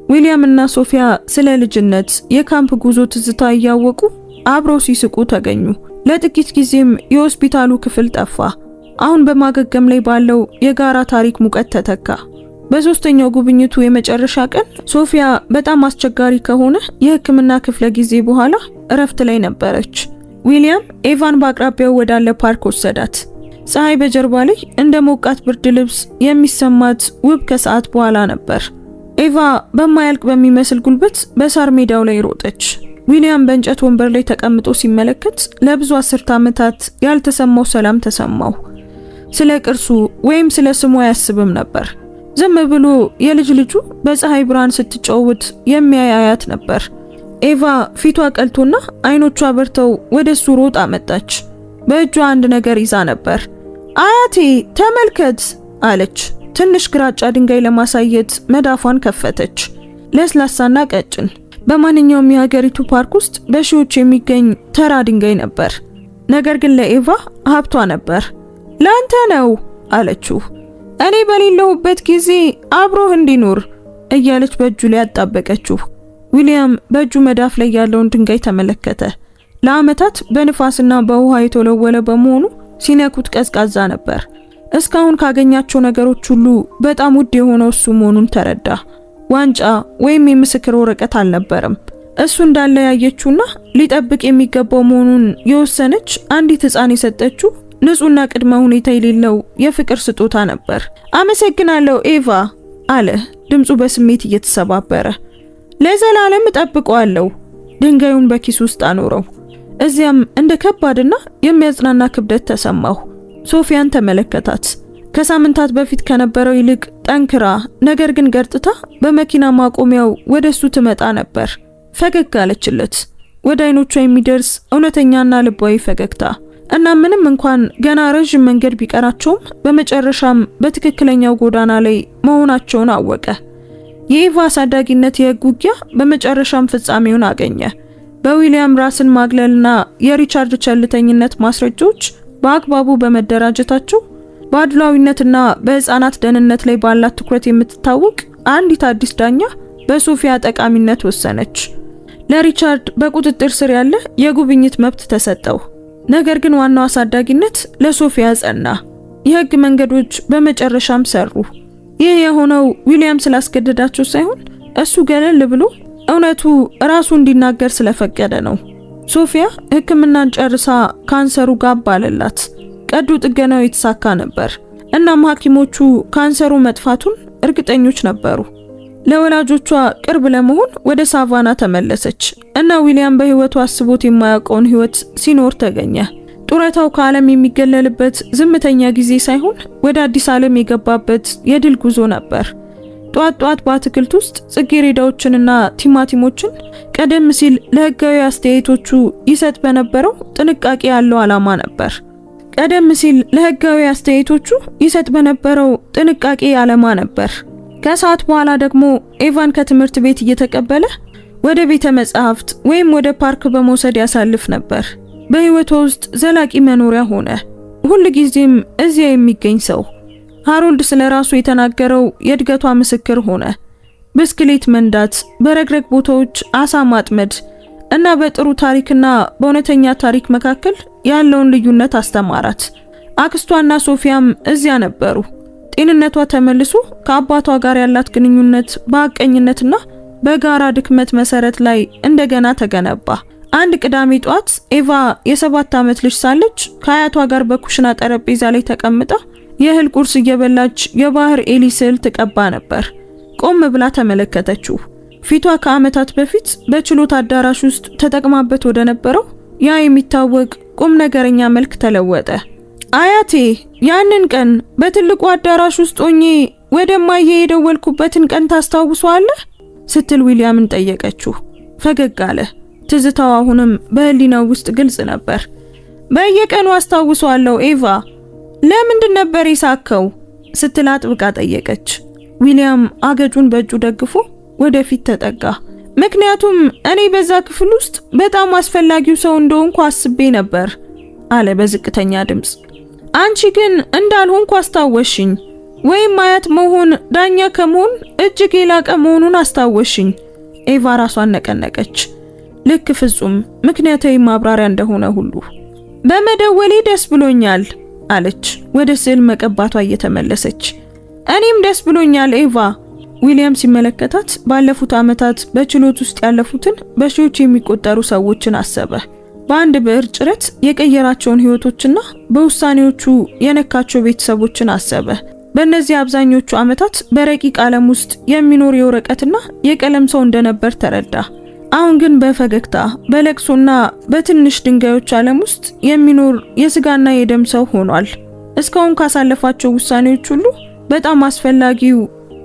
Speaker 1: ዊሊያም እና ሶፊያ ስለ ልጅነት የካምፕ ጉዞ ትዝታ እያወቁ አብረው ሲስቁ ተገኙ። ለጥቂት ጊዜም የሆስፒታሉ ክፍል ጠፋ። አሁን በማገገም ላይ ባለው የጋራ ታሪክ ሙቀት ተተካ። በሶስተኛው ጉብኝቱ የመጨረሻ ቀን ሶፊያ በጣም አስቸጋሪ ከሆነ የሕክምና ክፍለ ጊዜ በኋላ እረፍት ላይ ነበረች። ዊሊያም ኤቫን በአቅራቢያው ወዳለ ፓርክ ወሰዳት። ፀሐይ በጀርባ ላይ እንደ ሞቃት ብርድ ልብስ የሚሰማት ውብ ከሰዓት በኋላ ነበር። ኤቫ በማያልቅ በሚመስል ጉልበት በሳር ሜዳው ላይ ሮጠች። ዊሊያም በእንጨት ወንበር ላይ ተቀምጦ ሲመለከት ለብዙ 10 ዓመታት ያልተሰማው ሰላም ተሰማው። ስለ ቅርሱ ወይም ስለ ስሙ አያስብም ነበር። ዝም ብሎ የልጅ ልጁ በፀሐይ ብርሃን ስትጫወት የሚያይ አያት ነበር። ኤቫ ፊቷ ቀልቶና አይኖቿ በርተው ወደሱ ሮጣ መጣች። በእጇ አንድ ነገር ይዛ ነበር። አያቴ ተመልከት አለች። ትንሽ ግራጫ ድንጋይ ለማሳየት መዳፏን ከፈተች። ለስላሳና ቀጭን፣ በማንኛውም የሀገሪቱ ፓርክ ውስጥ በሺዎች የሚገኝ ተራ ድንጋይ ነበር። ነገር ግን ለኤቫ ሀብቷ ነበር። ላንተ ነው አለችው። እኔ በሌለሁበት ጊዜ አብሮህ እንዲኖር እያለች በእጁ ላይ አጣበቀችው። ዊሊያም በእጁ መዳፍ ላይ ያለውን ድንጋይ ተመለከተ። ለዓመታት በንፋስና በውሃ የተወለወለ በመሆኑ ሲነኩት ቀዝቃዛ ነበር። እስካሁን ካገኛቸው ነገሮች ሁሉ በጣም ውድ የሆነው እሱ መሆኑን ተረዳ። ዋንጫ ወይም የምስክር ወረቀት አልነበረም። እሱ እንዳለ ያየችውና ሊጠብቅ የሚገባው መሆኑን የወሰነች አንዲት ሕፃን የሰጠችው ንጹህና ቅድመ ሁኔታ የሌለው የፍቅር ስጦታ ነበር። አመሰግናለሁ ኤቫ አለ፣ ድምፁ በስሜት እየተሰባበረ። ለዘላለም እጠብቀዋለሁ። ድንጋዩን በኪስ ውስጥ አኖረው። እዚያም እንደ ከባድና የሚያጽናና ክብደት ተሰማው። ሶፊያን ተመለከታት። ከሳምንታት በፊት ከነበረው ይልቅ ጠንክራ ነገር ግን ገርጥታ በመኪና ማቆሚያው ወደሱ ትመጣ ነበር። ፈገግ አለችለት። ወደ አይኖቿ የሚደርስ እውነተኛና ልባዊ ፈገግታ እና ምንም እንኳን ገና ረጅም መንገድ ቢቀራቸውም በመጨረሻም በትክክለኛው ጎዳና ላይ መሆናቸውን አወቀ። የኤቫ አሳዳጊነት የህግ ውጊያ በመጨረሻም ፍጻሜውን አገኘ። በዊሊያም ራስን ማግለልና የሪቻርድ ቸልተኝነት ማስረጃዎች በአግባቡ በመደራጀታቸው በአድሏዊነትና በህፃናት ደህንነት ላይ ባላት ትኩረት የምትታወቅ አንዲት አዲስ ዳኛ በሶፊያ ጠቃሚነት ወሰነች። ለሪቻርድ በቁጥጥር ስር ያለ የጉብኝት መብት ተሰጠው። ነገር ግን ዋናው አሳዳጊነት ለሶፊያ ጸና። የህግ መንገዶች በመጨረሻም ሰሩ። ይህ የሆነው ዊሊያም ስላስገደዳቸው ሳይሆን እሱ ገለል ብሎ እውነቱ ራሱ እንዲናገር ስለፈቀደ ነው። ሶፊያ ሕክምናን ጨርሳ ካንሰሩ ጋብ አለላት። ቀዶ ጥገናው የተሳካ ነበር። እናም ሐኪሞቹ ካንሰሩ መጥፋቱን እርግጠኞች ነበሩ። ለወላጆቿ ቅርብ ለመሆን ወደ ሳቫና ተመለሰች እና ዊሊያም በህይወቱ አስቦት የማያውቀውን ህይወት ሲኖር ተገኘ። ጡረታው ከዓለም የሚገለልበት ዝምተኛ ጊዜ ሳይሆን ወደ አዲስ ዓለም የገባበት የድል ጉዞ ነበር። ጧት በአትክልት ውስጥ ጽጌረዳዎችንና ቲማቲሞችን ቀደም ሲል ለህጋዊ አስተያየቶቹ ይሰጥ በነበረው ጥንቃቄ ያለው ዓላማ ነበር። ከሰዓት በኋላ ደግሞ ኤቫን ከትምህርት ቤት እየተቀበለ ወደ ቤተ መጻሕፍት ወይም ወደ ፓርክ በመውሰድ ያሳልፍ ነበር። በህይወቱ ውስጥ ዘላቂ መኖሪያ ሆነ። ሁሉ ጊዜም እዚያ የሚገኝ ሰው። ሃሮልድ ስለራሱ የተናገረው የእድገቷ ምስክር ሆነ። ብስክሌት መንዳት፣ በረግረግ ቦታዎች አሳ ማጥመድ እና በጥሩ ታሪክና በእውነተኛ ታሪክ መካከል ያለውን ልዩነት አስተማራት። አክስቷና ሶፊያም እዚያ ነበሩ። ጤንነቷ ተመልሶ ከአባቷ ጋር ያላት ግንኙነት በሐቀኝነትና በጋራ ድክመት መሰረት ላይ እንደገና ተገነባ። አንድ ቅዳሜ ጧት ኤቫ የ7 ዓመት ልጅ ሳለች ከአያቷ ጋር በኩሽና ጠረጴዛ ላይ ተቀምጣ የእህል ቁርስ እየበላች የባህር ኤሊ ስዕል ትቀባ ነበር። ቆም ብላ ተመለከተችው። ፊቷ ከዓመታት በፊት በችሎት አዳራሽ ውስጥ ተጠቅማበት ወደ ነበረው ያ የሚታወቅ ቁም ነገረኛ መልክ ተለወጠ። አያቴ ያንን ቀን በትልቁ አዳራሽ ውስጥ ሆኜ ወደማየ የደወልኩበትን ቀን ታስታውሷለህ? ስትል ዊሊያምን ጠየቀችው። ፈገግ አለ። ትዝታው አሁንም በህሊናው ውስጥ ግልጽ ነበር። በየቀኑ አስታውሷለሁ ኤቫ። ለምንድን ነበር የሳከው? ስትል አጥብቃ ጠየቀች። ዊሊያም አገጩን በእጁ ደግፎ ወደፊት ተጠጋ። ምክንያቱም እኔ በዛ ክፍል ውስጥ በጣም አስፈላጊው ሰው እንደሆንኩ አስቤ ነበር አለ በዝቅተኛ ድምጽ። አንቺ ግን እንዳልሆንኩ አስታወሽኝ። ወይም አያት መሆን ዳኛ ከመሆን እጅግ የላቀ መሆኑን አስታወሽኝ። ኤቫ ራሷን ነቀነቀች። ልክ ፍጹም ምክንያታዊ ማብራሪያ እንደሆነ ሁሉ። በመደወሌ ደስ ብሎኛል አለች ወደ ስዕል መቀባቷ እየተመለሰች። እኔም ደስ ብሎኛል ኤቫ። ዊሊያም ሲመለከታት ባለፉት ዓመታት በችሎት ውስጥ ያለፉትን በሺዎች የሚቆጠሩ ሰዎችን አሰበ። በአንድ ብዕር ጭረት የቀየራቸውን ህይወቶችና በውሳኔዎቹ የነካቸው ቤተሰቦችን አሰበ። በእነዚህ አብዛኞቹ ዓመታት በረቂቅ ዓለም ውስጥ የሚኖር የወረቀትና የቀለም ሰው እንደነበር ተረዳ። አሁን ግን በፈገግታ በለቅሶና በትንሽ ድንጋዮች ዓለም ውስጥ የሚኖር የስጋና የደም ሰው ሆኗል። እስካሁን ካሳለፋቸው ውሳኔዎች ሁሉ በጣም አስፈላጊው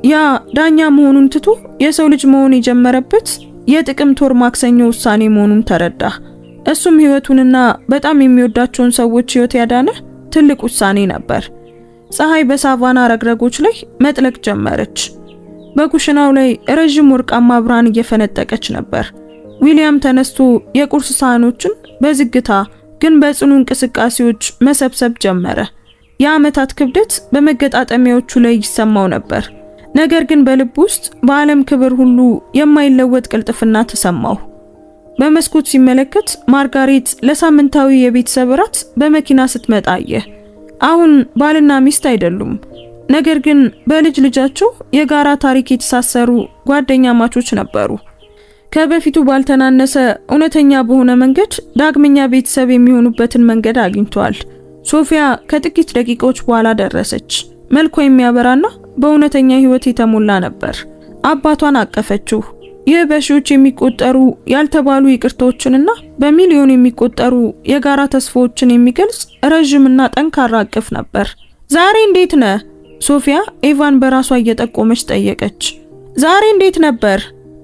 Speaker 1: ያ ዳኛ መሆኑን ትቶ የሰው ልጅ መሆን የጀመረበት የጥቅምት ወር ማክሰኞ ውሳኔ መሆኑን ተረዳ። እሱም ህይወቱንና በጣም የሚወዳቸውን ሰዎች ህይወት ያዳነ ትልቅ ውሳኔ ነበር። ፀሐይ በሳቫና ረግረጎች ላይ መጥለቅ ጀመረች። በኩሽናው ላይ ረጅም ወርቃማ ብርሃን እየፈነጠቀች ነበር። ዊሊያም ተነስቶ የቁርስ ሳህኖችን በዝግታ ግን በጽኑ እንቅስቃሴዎች መሰብሰብ ጀመረ። የዓመታት ክብደት በመገጣጠሚያዎቹ ላይ ይሰማው ነበር። ነገር ግን በልብ ውስጥ በዓለም ክብር ሁሉ የማይለወጥ ቅልጥፍና ተሰማው። በመስኮት ሲመለከት ማርጋሬት ለሳምንታዊ የቤተሰብ እራት በመኪና ስትመጣ አየ። አሁን ባልና ሚስት አይደሉም፣ ነገር ግን በልጅ ልጃቸው የጋራ ታሪክ የተሳሰሩ ጓደኛ ማቾች ነበሩ። ከበፊቱ ባልተናነሰ እውነተኛ በሆነ መንገድ ዳግመኛ ቤተሰብ የሚሆኑበትን መንገድ አግኝተዋል። ሶፊያ ከጥቂት ደቂቃዎች በኋላ ደረሰች። መልኳ የሚያበራና በእውነተኛ ህይወት የተሞላ ነበር። አባቷን አቀፈችው። ይህ በሺዎች የሚቆጠሩ ያልተባሉ ይቅርታዎችንና በሚሊዮን የሚቆጠሩ የጋራ ተስፋዎችን የሚገልጽ ረጅምና ጠንካራ አቅፍ ነበር። ዛሬ እንዴት ነህ? ሶፊያ ኤቫን በራሷ እየጠቆመች ጠየቀች። ዛሬ እንዴት ነበር?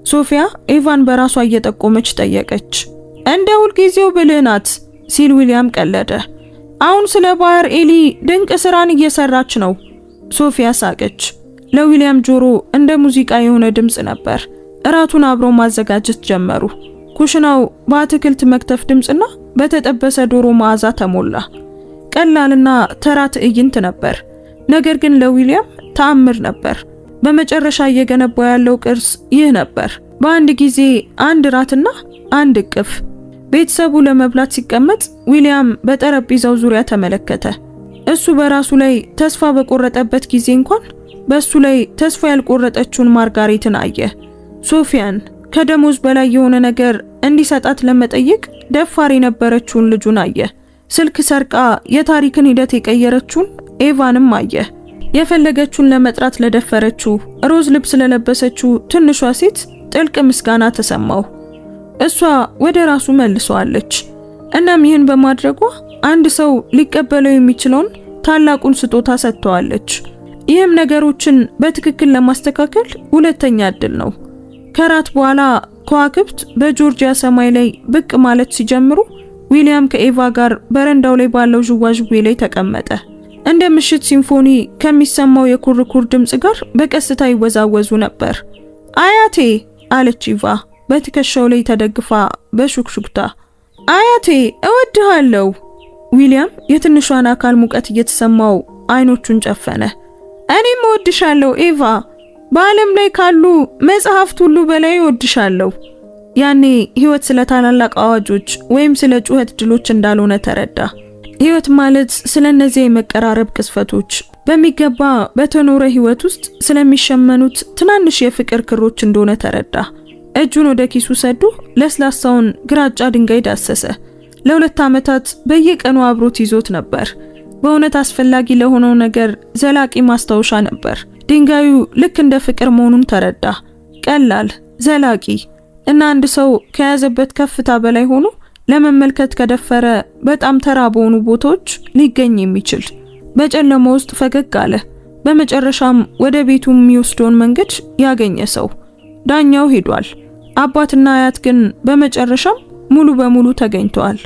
Speaker 1: ሶፊያ ኤቫን በራሷ እየጠቆመች ጠየቀች። እንደ ሁልጊዜው ብልህ ናት ሲል ዊሊያም ቀለደ። አሁን ስለ ባህር ኤሊ ድንቅ ስራን እየሰራች ነው። ሶፊያ ሳቀች። ለዊሊያም ጆሮ እንደ ሙዚቃ የሆነ ድምጽ ነበር። እራቱን አብሮ ማዘጋጀት ጀመሩ። ኩሽናው በአትክልት መክተፍ ድምጽና በተጠበሰ ዶሮ መዓዛ ተሞላ። ቀላልና ተራ ትዕይንት ነበር፣ ነገር ግን ለዊሊያም ተአምር ነበር። በመጨረሻ እየገነባው ያለው ቅርስ ይህ ነበር። በአንድ ጊዜ አንድ ራትና አንድ እቅፍ። ቤተሰቡ ለመብላት ሲቀመጥ ዊሊያም በጠረጴዛው ዙሪያ ተመለከተ። እሱ በራሱ ላይ ተስፋ በቆረጠበት ጊዜ እንኳን በሱ ላይ ተስፋ ያልቆረጠችውን ማርጋሬትን አየ። ሶፊያን ከደሞዝ በላይ የሆነ ነገር እንዲሰጣት ለመጠየቅ ደፋር የነበረችውን ልጁን አየ። ስልክ ሰርቃ የታሪክን ሂደት የቀየረችውን ኤቫንም አየ። የፈለገችውን ለመጥራት ለደፈረችው ሮዝ ልብስ ለለበሰችው ትንሿ ሴት ጥልቅ ምስጋና ተሰማው። እሷ ወደ ራሱ መልሷለች። እናም ይህን በማድረጓ አንድ ሰው ሊቀበለው የሚችለውን ታላቁን ስጦታ ሰጥተዋለች። ይህም ነገሮችን በትክክል ለማስተካከል ሁለተኛ እድል ነው። ከራት በኋላ ከዋክብት በጆርጂያ ሰማይ ላይ ብቅ ማለት ሲጀምሩ ዊሊያም ከኤቫ ጋር በረንዳው ላይ ባለው ዥዋዥዌ ላይ ተቀመጠ። እንደ ምሽት ሲምፎኒ ከሚሰማው የኩርኩር ድምጽ ጋር በቀስታ ይወዛወዙ ነበር። አያቴ አለች ኢቫ በትከሻው ላይ ተደግፋ በሹክሹክታ። አያቴ እወድሃለሁ። ዊሊያም የትንሿን አካል ሙቀት እየተሰማው አይኖቹን ጨፈነ። እኔም እወድሻለሁ ኤቫ፣ በዓለም ላይ ካሉ መጽሐፍት ሁሉ በላይ እወድሻለሁ። ያኔ ህይወት ስለ ታላላቅ አዋጆች ወይም ስለ ጩኸት ድሎች እንዳልሆነ ተረዳ። ህይወት ማለት ስለነዚህ የመቀራረብ ቅስፈቶች በሚገባ በተኖረ ህይወት ውስጥ ስለሚሸመኑት ትናንሽ የፍቅር ክሮች እንደሆነ ተረዳ። እጁን ወደ ኪሱ ሰዶ ለስላሳውን ግራጫ ድንጋይ ዳሰሰ። ለ2 ዓመታት በየቀኑ አብሮት ይዞት ነበር። በእውነት አስፈላጊ ለሆነው ነገር ዘላቂ ማስታወሻ ነበር። ድንጋዩ ልክ እንደ ፍቅር መሆኑን ተረዳ። ቀላል፣ ዘላቂ እና አንድ ሰው ከያዘበት ከፍታ በላይ ሆኖ ለመመልከት ከደፈረ በጣም ተራ በሆኑ ቦታዎች ሊገኝ የሚችል። በጨለማ ውስጥ ፈገግ አለ። በመጨረሻም ወደ ቤቱ የሚወስደውን መንገድ ያገኘ ሰው። ዳኛው ሄዷል። አባትና አያት ግን በመጨረሻም ሙሉ በሙሉ ተገኝተዋል።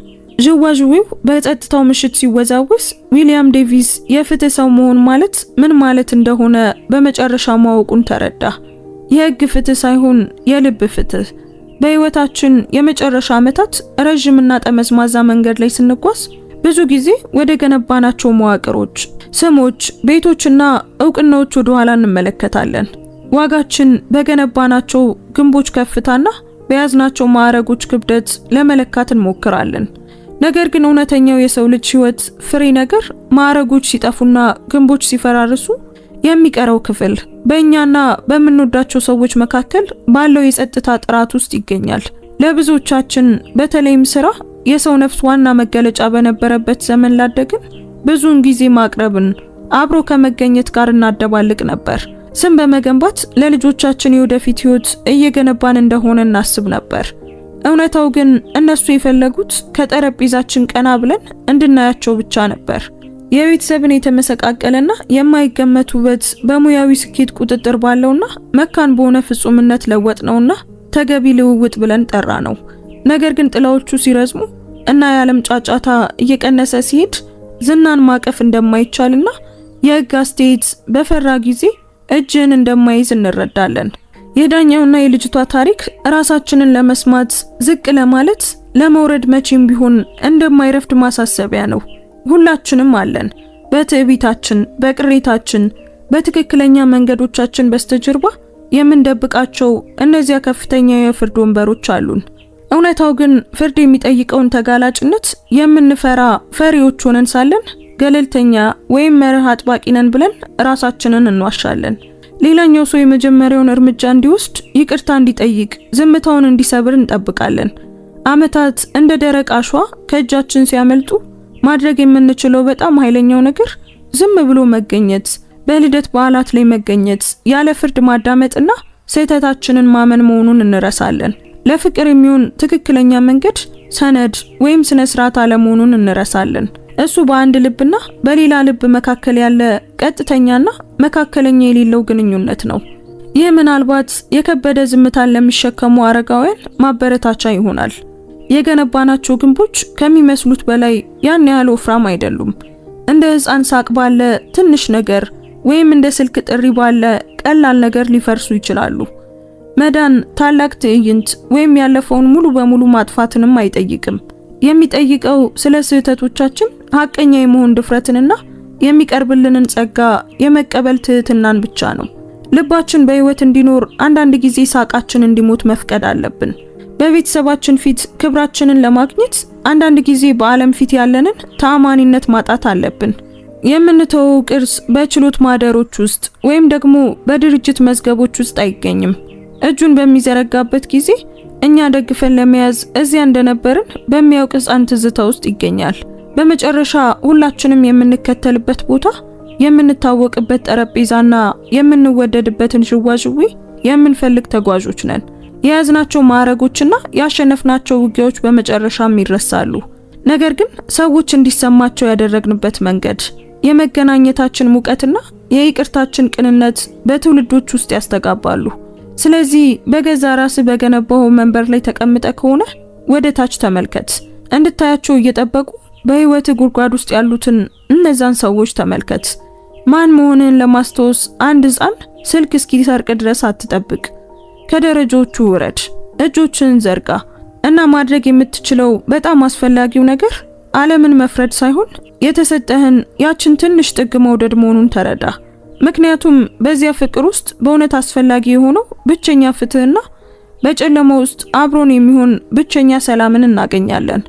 Speaker 1: ዥዋዥዌው በጸጥታው ምሽት ሲወዛወስ ዊሊያም ዴቪስ የፍትህ ሰው መሆን ማለት ምን ማለት እንደሆነ በመጨረሻ ማወቁን ተረዳ። የህግ ፍትህ ሳይሆን የልብ ፍትህ። በህይወታችን የመጨረሻ ዓመታት ረጅምና ጠመዝማዛ መንገድ ላይ ስንጓዝ ብዙ ጊዜ ወደ ገነባናቸው መዋቅሮች፣ ስሞች፣ ቤቶችና እውቅናዎች ወደ ኋላ እንመለከታለን። ዋጋችን በገነባናቸው ግንቦች ከፍታና በያዝናቸው ማዕረጎች ክብደት ለመለካት እንሞክራለን። ነገር ግን እውነተኛው የሰው ልጅ ህይወት ፍሬ ነገር ማዕረጎች ሲጠፉና ግንቦች ሲፈራርሱ የሚቀረው ክፍል በእኛና በምንወዳቸው ሰዎች መካከል ባለው የጸጥታ ጥራት ውስጥ ይገኛል። ለብዙዎቻችን በተለይም ስራ የሰው ነፍስ ዋና መገለጫ በነበረበት ዘመን ላደግን ብዙውን ጊዜ ማቅረብን አብሮ ከመገኘት ጋር እናደባልቅ ነበር። ስም በመገንባት ለልጆቻችን የወደፊት ህይወት እየገነባን እንደሆነ እናስብ ነበር። እውነታው ግን እነሱ የፈለጉት ከጠረጴዛችን ቀና ብለን እንድናያቸው ብቻ ነበር። የቤተሰብን የተመሰቃቀለና የማይገመት ውበት በሙያዊ ስኬት ቁጥጥር ባለውና መካን በሆነ ፍጹምነት ለወጥነውና ተገቢ ልውውጥ ብለን ጠራ ነው። ነገር ግን ጥላዎቹ ሲረዝሙ እና የዓለም ጫጫታ እየቀነሰ ሲሄድ ዝናን ማቀፍ እንደማይቻልና የህግ አስተያየት በፈራ ጊዜ እጅን እንደማይዝ እንረዳለን። የዳኛውና የልጅቷ ታሪክ ራሳችንን ለመስማት ዝቅ ለማለት ለመውረድ መቼም ቢሆን እንደማይረፍድ ማሳሰቢያ ነው። ሁላችንም አለን። በትዕቢታችን፣ በቅሬታችን፣ በትክክለኛ መንገዶቻችን በስተጀርባ የምንደብቃቸው እነዚያ ከፍተኛ የፍርድ ወንበሮች አሉን። እውነታው ግን ፍርድ የሚጠይቀውን ተጋላጭነት የምንፈራ ፈሪዎች ሆነን ሳለን ገለልተኛ ወይም መርህ አጥባቂ ነን ብለን ራሳችንን እንዋሻለን። ሌላኛው ሰው የመጀመሪያውን እርምጃ እንዲወስድ፣ ይቅርታ እንዲጠይቅ፣ ዝምታውን እንዲሰብር እንጠብቃለን። ዓመታት እንደ ደረቅ አሸዋ ከእጃችን ሲያመልጡ ማድረግ የምንችለው በጣም ኃይለኛው ነገር ዝም ብሎ መገኘት፣ በልደት በዓላት ላይ መገኘት፣ ያለ ፍርድ ማዳመጥና ስህተታችንን ማመን መሆኑን እንረሳለን። ለፍቅር የሚሆን ትክክለኛ መንገድ ሰነድ ወይም ስነ ስርዓት አለመሆኑን እንረሳለን። እሱ በአንድ ልብና በሌላ ልብ መካከል ያለ ቀጥተኛና መካከለኛ የሌለው ግንኙነት ነው። ይህ ምናልባት የከበደ ዝምታን ለሚሸከሙ አረጋውያን ማበረታቻ ይሆናል። የገነባናቸው ግንቦች ከሚመስሉት በላይ ያን ያህል ወፍራም አይደሉም። እንደ ሕፃን ሳቅ ባለ ትንሽ ነገር ወይም እንደ ስልክ ጥሪ ባለ ቀላል ነገር ሊፈርሱ ይችላሉ። መዳን ታላቅ ትዕይንት ወይም ያለፈውን ሙሉ በሙሉ ማጥፋትንም አይጠይቅም። የሚጠይቀው ስለ ስህተቶቻችን ሐቀኛ የመሆን ድፍረትንና የሚቀርብልንን ጸጋ የመቀበል ትህትናን ብቻ ነው። ልባችን በህይወት እንዲኖር አንዳንድ ጊዜ ሳቃችን እንዲሞት መፍቀድ አለብን። በቤተሰባችን ፊት ክብራችንን ለማግኘት አንዳንድ ጊዜ በዓለም ፊት ያለንን ተአማኒነት ማጣት አለብን። የምንተወው ቅርስ በችሎት ማደሮች ውስጥ ወይም ደግሞ በድርጅት መዝገቦች ውስጥ አይገኝም። እጁን በሚዘረጋበት ጊዜ እኛ ደግፈን ለመያዝ እዚያ እንደነበርን በሚያውቅ ሕፃን ትዝታ ውስጥ ይገኛል። በመጨረሻ ሁላችንም የምንከተልበት ቦታ የምንታወቅበት ጠረጴዛና የምንወደድበትን ዥዋዥዌ የምንፈልግ ተጓዦች ነን። የያዝናቸው ማዕረጎችና ያሸነፍናቸው ውጊያዎች በመጨረሻም ይረሳሉ። ነገር ግን ሰዎች እንዲሰማቸው ያደረግንበት መንገድ፣ የመገናኘታችን ሙቀትና የይቅርታችን ቅንነት በትውልዶች ውስጥ ያስተጋባሉ። ስለዚህ በገዛ ራስህ በገነባው መንበር ላይ ተቀምጠ ከሆነ ወደ ታች ተመልከት። እንድታያቸው እየጠበቁ በህይወት ጉድጓድ ውስጥ ያሉትን እነዛን ሰዎች ተመልከት። ማን መሆንን ለማስታወስ አንድ ሕፃን ስልክ እስኪሰርቅ ድረስ አትጠብቅ። ከደረጃዎቹ ውረድ፣ እጆችን ዘርጋ እና ማድረግ የምትችለው በጣም አስፈላጊው ነገር ዓለምን መፍረድ ሳይሆን የተሰጠህን ያችን ትንሽ ጥግ መውደድ መሆኑን ተረዳ። ምክንያቱም በዚያ ፍቅር ውስጥ በእውነት አስፈላጊ የሆነው ብቸኛ ፍትህና በጨለማ ውስጥ አብሮን የሚሆን ብቸኛ ሰላምን እናገኛለን።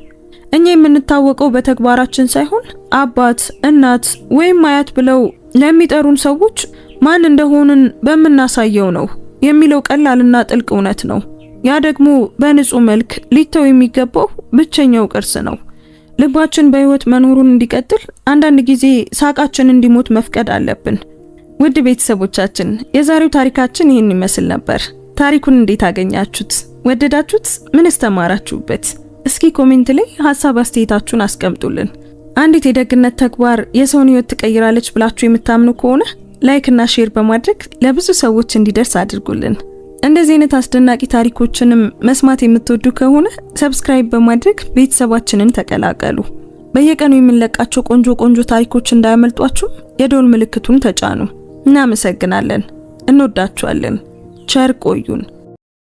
Speaker 1: እኛ የምንታወቀው በተግባራችን ሳይሆን አባት፣ እናት ወይም አያት ብለው ለሚጠሩን ሰዎች ማን እንደሆንን በምናሳየው ነው የሚለው ቀላልና ጥልቅ እውነት ነው። ያ ደግሞ በንጹህ መልክ ሊተው የሚገባው ብቸኛው ቅርስ ነው። ልባችን በህይወት መኖሩን እንዲቀጥል አንዳንድ ጊዜ ሳቃችን እንዲሞት መፍቀድ አለብን። ውድ ቤተሰቦቻችን የዛሬው ታሪካችን ይህን ይመስል ነበር። ታሪኩን እንዴት አገኛችሁት? ወደዳችሁት? ምንስ ተማራችሁበት? እስኪ ኮሜንት ላይ ሐሳብ አስተያየታችሁን አስቀምጡልን። አንዲት የደግነት ተግባር የሰውን ህይወት ትቀይራለች ብላችሁ የምታምኑ ከሆነ ላይክ እና ሼር በማድረግ ለብዙ ሰዎች እንዲደርስ አድርጉልን። እንደዚህ አይነት አስደናቂ ታሪኮችንም መስማት የምትወዱ ከሆነ ሰብስክራይብ በማድረግ ቤተሰባችንን ተቀላቀሉ። በየቀኑ የምንለቃቸው ቆንጆ ታሪኮች እንዳያመልጧችሁ የደወል ምልክቱን ተጫኑ። እናመሰግናለን። እንወዳችኋለን። ቸር ቆዩን።